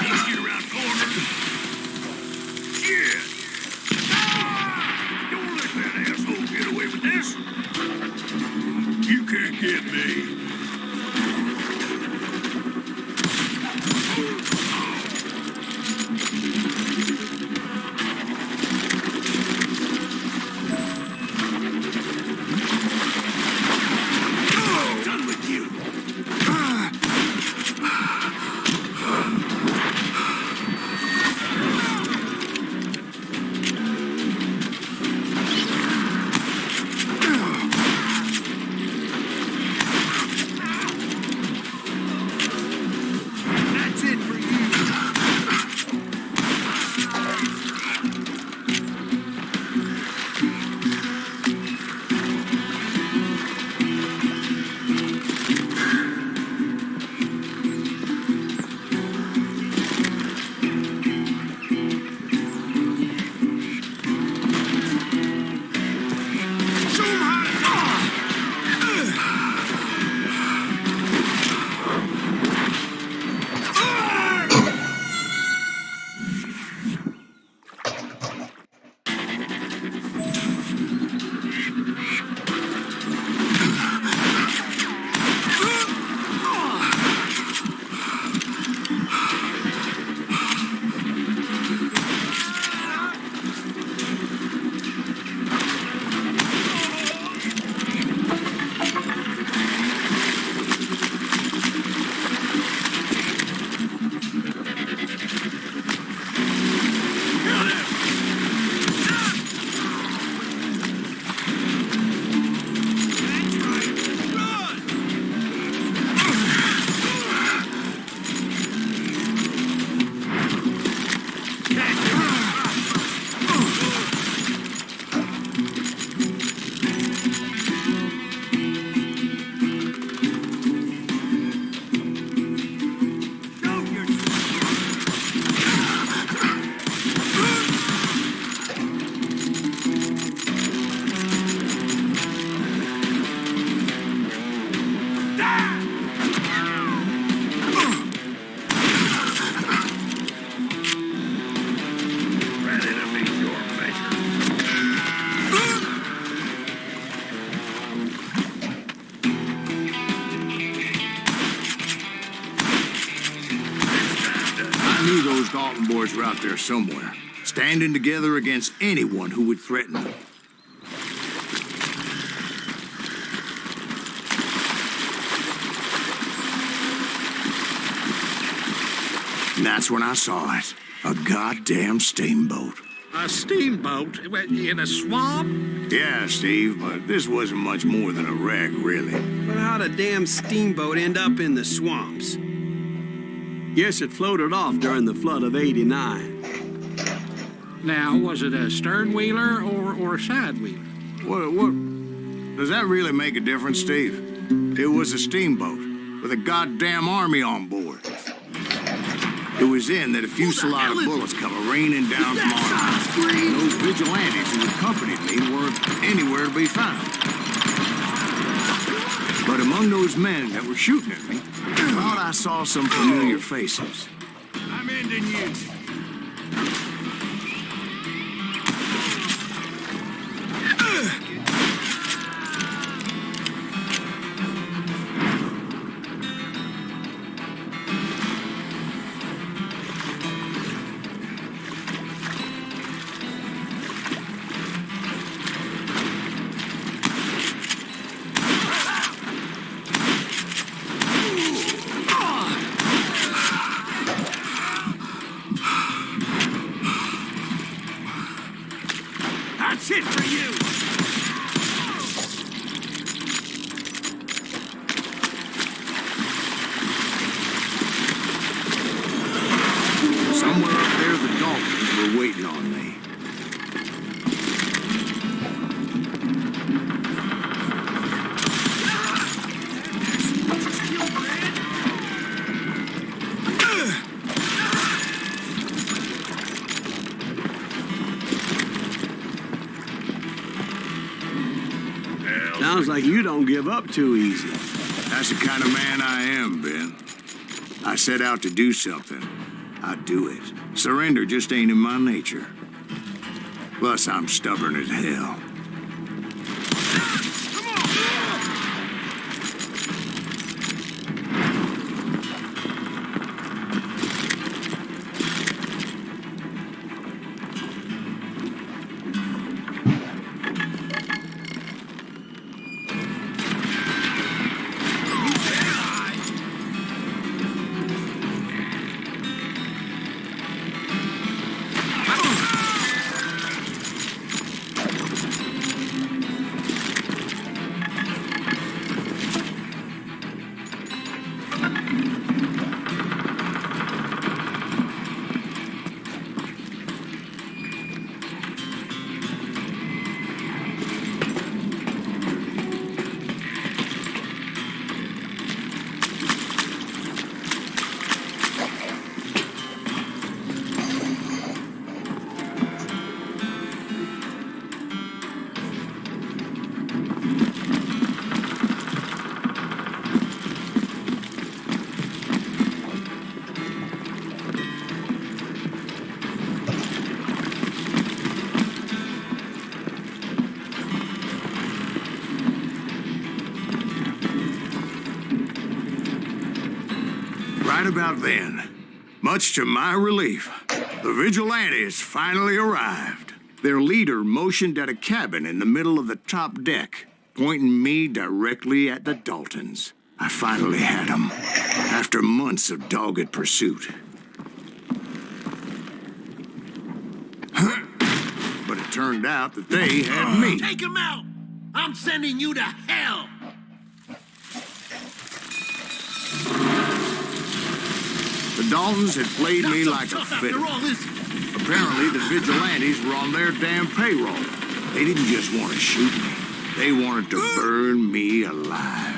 Easy around corners. Shit! Don't let that asshole get away with this. You can't get me. boys were out there somewhere, standing together against anyone who would threaten them. And that's when I saw it. A goddamn steamboat. A steamboat in a swamp? Yeah, Steve, but this wasn't much more than a wreck, really. But how'd a damn steamboat end up in the swamps? Guess it floated off during the flood of '89. Now, was it a stern wheeler or a side wheeler? What? Does that really make a difference, Steve? It was a steamboat with a goddamn army on board. It was then that a fusillade of bullets come raining down from on high. And those vigilantes who accompanied me weren't anywhere to be found. But among those men that were shooting at me, I thought I saw some familiar faces. I'm ending you. That's it for you! Somewhere up there, the Daltons were waiting on me. Sounds like you don't give up too easy. That's the kind of man I am, Ben. I set out to do something. I do it. Surrender just ain't in my nature. Plus, I'm stubborn as hell. Right about then, much to my relief, the vigilantes finally arrived. Their leader motioned at a cabin in the middle of the top deck, pointing me directly at the Daltons. I finally had them, after months of dogged pursuit. But it turned out that they had me. Take him out! I'm sending you to hell! The Daltons had played me like a fiddle. Apparently, the vigilantes were on their damn payroll. They didn't just want to shoot me. They wanted to burn me alive.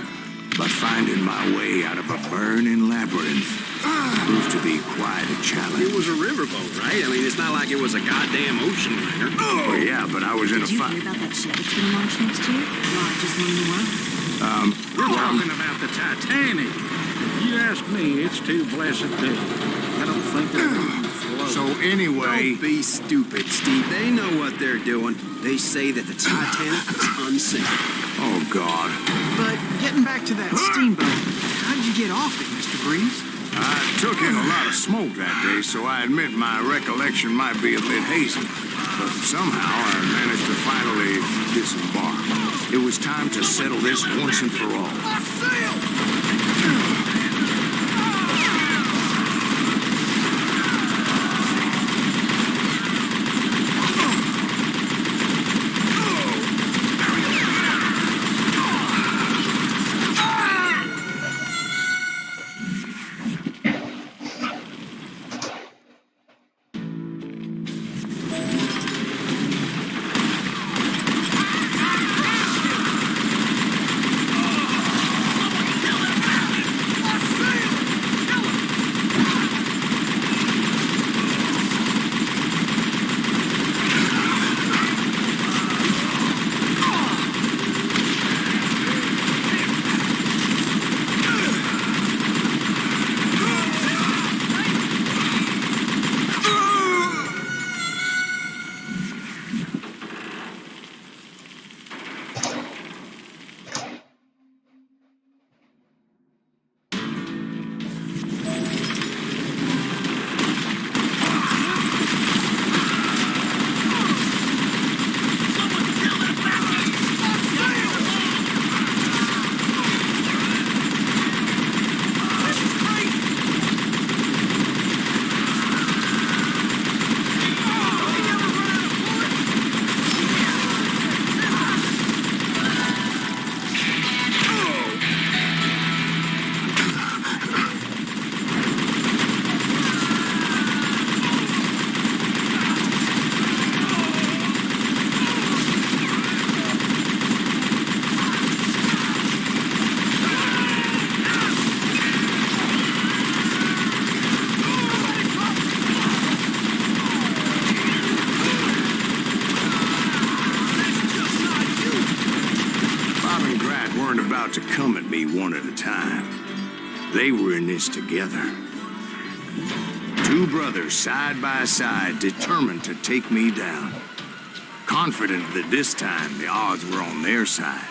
But finding my way out of a burning labyrinth proved to be quite a challenge. It was a riverboat, right? I mean, it's not like it was a goddamn ocean liner. Oh, yeah, but I was in a Did you fight. hear about that ship that's gonna launch next year? Largest one in the world? We're talking about the Titanic. If you ask me, it's too blessed big. I don't think they're going to float. So anyway, Don't be stupid, Steve. They know what they're doing. They say that the Titanic is unsinkable. oh, God. But getting back to that steamboat, how did you get off it, Mr. Breeze? I took in a lot of smoke that day, so I admit my recollection might be a bit hazy. But somehow I managed to finally disembark. It was time to settle this once and for all. To come at me one at a time. They were in this together. Two brothers side by side, determined to take me down. Confident that this time the odds were on their side.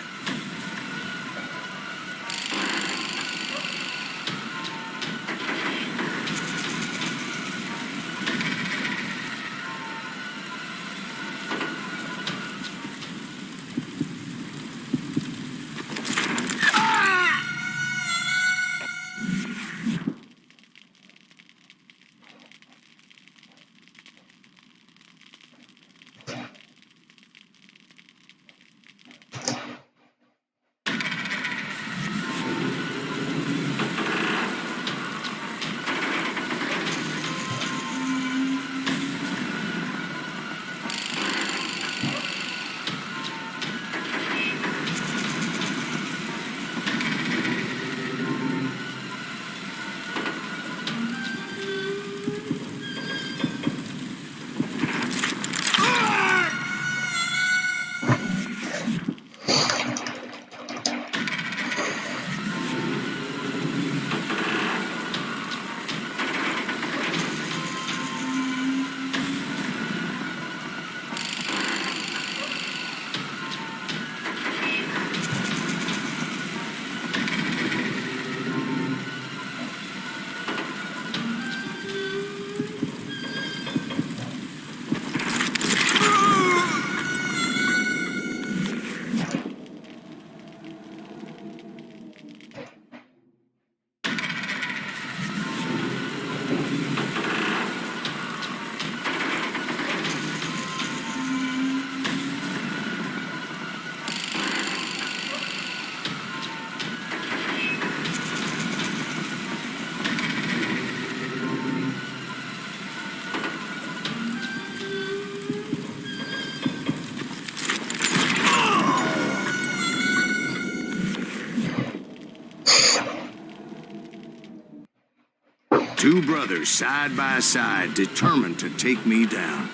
Two brothers side by side, determined to take me down.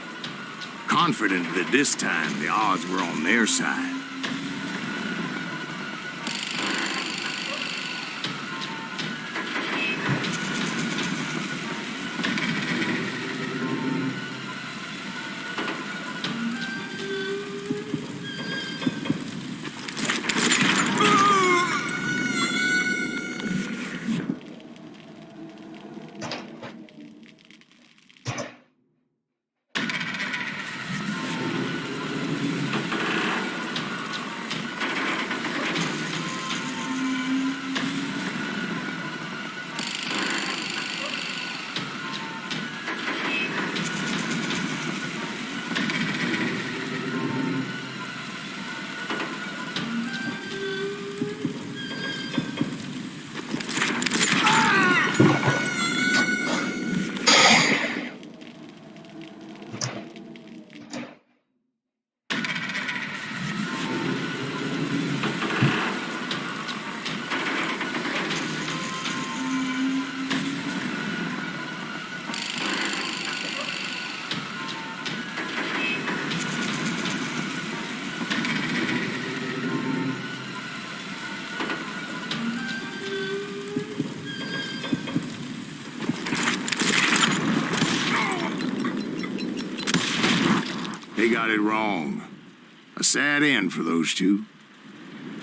Confident that this time the odds were on their side. They got it wrong. A sad end for those two.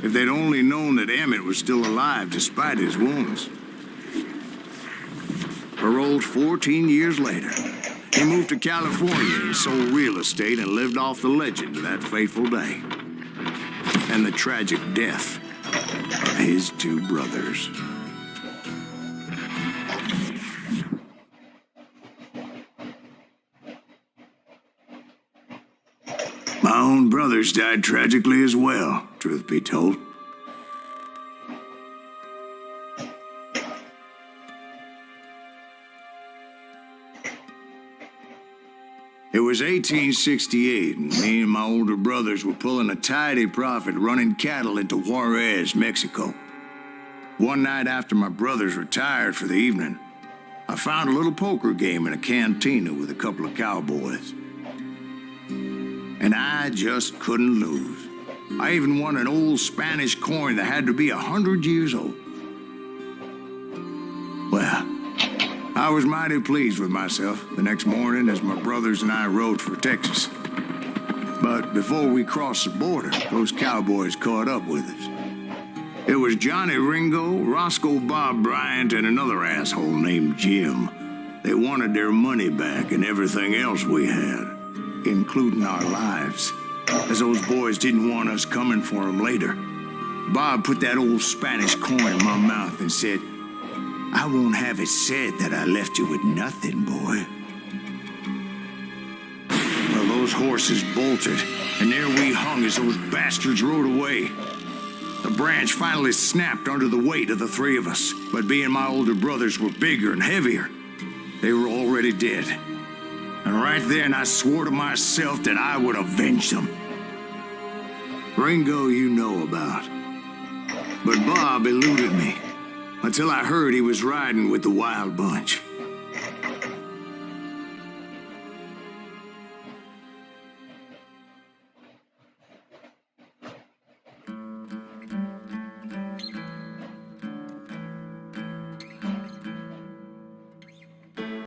If they'd only known that Emmett was still alive despite his wounds. Paroled 14 years later, he moved to California and sold real estate and lived off the legend of that fateful day. And the tragic death of his two brothers. My own brothers died tragically as well, truth be told. It was 1868, and me and my older brothers were pulling a tidy profit running cattle into Juarez, Mexico. One night after my brothers retired for the evening, I found a little poker game in a cantina with a couple of cowboys. And I just couldn't lose. I even won an old Spanish coin that had to be 100 years old. Well, I was mighty pleased with myself the next morning as my brothers and I rode for Texas. But before we crossed the border, those cowboys caught up with us. It was Johnny Ringo, Roscoe Bob Bryant, and another asshole named Jim. They wanted their money back and everything else we had, including our lives, as those boys didn't want us coming for them later. Bob put that old Spanish coin in my mouth and said, "I won't have it said that I left you with nothing, boy." Well, those horses bolted, and there we hung as those bastards rode away. The branch finally snapped under the weight of the three of us, but being my older brothers were bigger and heavier, they were already dead. And right then I swore to myself that I would avenge them. Ringo you know about. But Bob eluded me until I heard he was riding with the wild bunch.